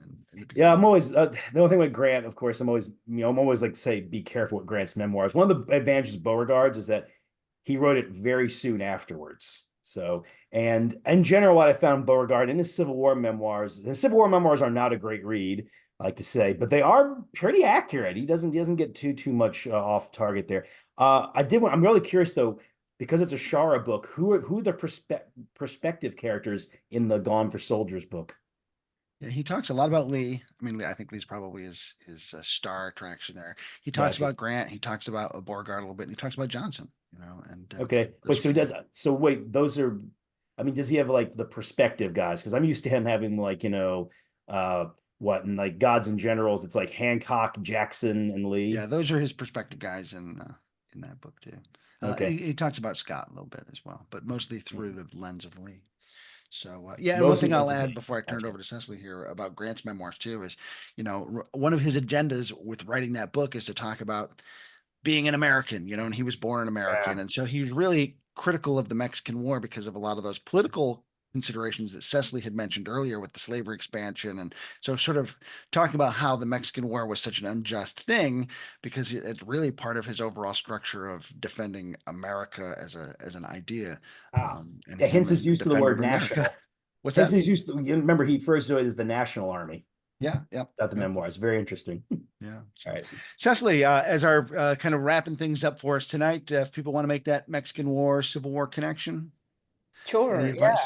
Yeah, I'm always the only thing with Grant, of course, I'm always like to say, be careful with Grant's memoirs. One of the advantages of Beauregard's is that he wrote it very soon afterwards. So, and in general, what I found Beauregard in his Civil War memoirs are not a great read, I like to say, but they are pretty accurate. He doesn't get too much off target there. I'm really curious though, because it's a Shara book, who are the perspective characters in the Gone for Soldiers book? Yeah, he talks a lot about Lee. I mean, I think Lee's probably his star attraction there. He talks about Grant. He talks about Beauregard a little bit, and he talks about Johnson. And okay. Wait, so he does. So wait, those are. I mean, does he have like the perspective guys? Because I'm used to him having like what and like Gods and Generals. It's like Hancock, Jackson, and Lee. Yeah, those are his perspective guys in that book too. Okay. He talks about Scott a little bit as well, but mostly through the lens of Lee. So and one thing I'll add before I turn it over to Cecily here about Grant's memoirs too is, one of his agendas with writing that book is to talk about being an American, and he was born an American. And so he was really critical of the Mexican War because of a lot of those political considerations that Cecily had mentioned earlier with the slavery expansion. And so sort of talking about how the Mexican War was such an unjust thing because it's really part of his overall structure of defending America as an idea. And hence his use of the word national. What's that? His use, remember, he refers to it as the National Army. Yeah. Got the memoirs. Very interesting. Yeah. All right. Cecily, as our kind of wrapping things up for us tonight, if people want to make that Mexican War, Civil War connection. Sure. Yeah.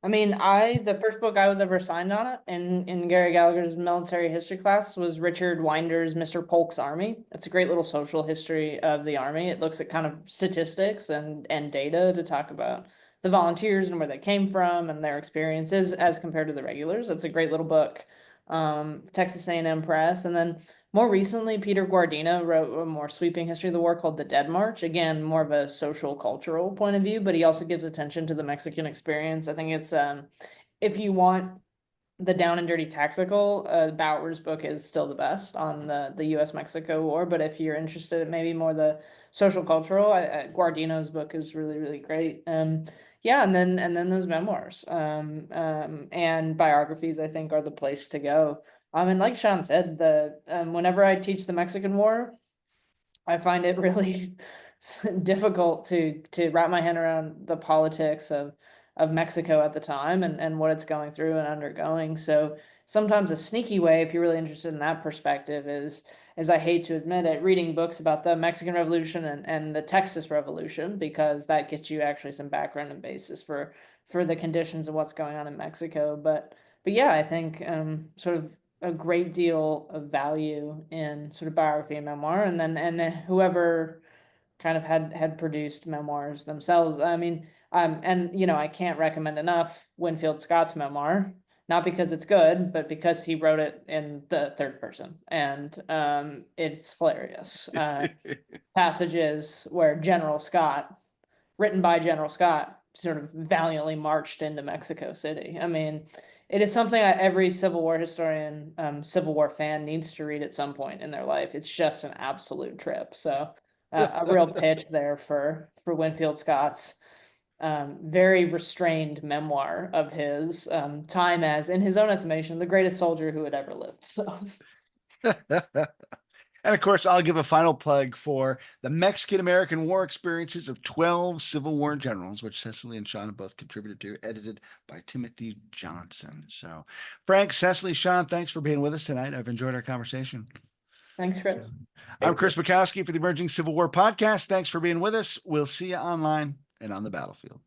I mean, the first book I was ever assigned on it in Gary Gallagher's military history class was Richard Winder's Mr. Polk's Army. It's a great little social history of the Army. It looks at kind of statistics and data to talk about the volunteers and where they came from and their experiences as compared to the regulars. It's a great little book. Texas A&M Press. And then more recently, Peter Guardino wrote a more sweeping history of the war called The Dead March. Again, more of a social cultural point of view, but he also gives attention to the Mexican experience. I think it's if you want the down and dirty tactical, Bauer's book is still the best on the US-Mexico war. But if you're interested in maybe more the social cultural, Guardino's book is really, really great. Yeah, and then those memoirs and biographies, I think, are the place to go. And like Sean said, whenever I teach the Mexican War, I find it really difficult to wrap my head around the politics of Mexico at the time and what it's going through and undergoing. So sometimes a sneaky way, if you're really interested in that perspective, is I hate to admit it, reading books about the Mexican Revolution and the Texas Revolution, because that gets you actually some background and basis for the conditions of what's going on in Mexico. But yeah, I think sort of a great deal of value in sort of biography and memoir, and then whoever kind of had produced memoirs themselves. I mean, and you know, I can't recommend enough Winfield Scott's memoir, not because it's good, but because he wrote it in the third person, and it's hilarious. Passages where General Scott, written by General Scott, sort of valiantly marched into Mexico City. I mean, it is something every Civil War historian, Civil War fan needs to read at some point in their life. It's just an absolute trip. So a real pitch there for Winfield Scott's very restrained memoir of his time as, in his own estimation, the greatest soldier who had ever lived. So. And of course, I'll give a final plug for the Mexican-American War Experiences of 12 Civil War Generals, which Cecily and Sean have both contributed to, edited by Timothy Johnson. So, Frank, Cecily, Sean, thanks for being with us tonight. I've enjoyed our conversation. Thanks, Chris. I'm Chris Mackowski for the Emerging Civil War Podcast. Thanks for being with us. We'll see you online and on the battlefield.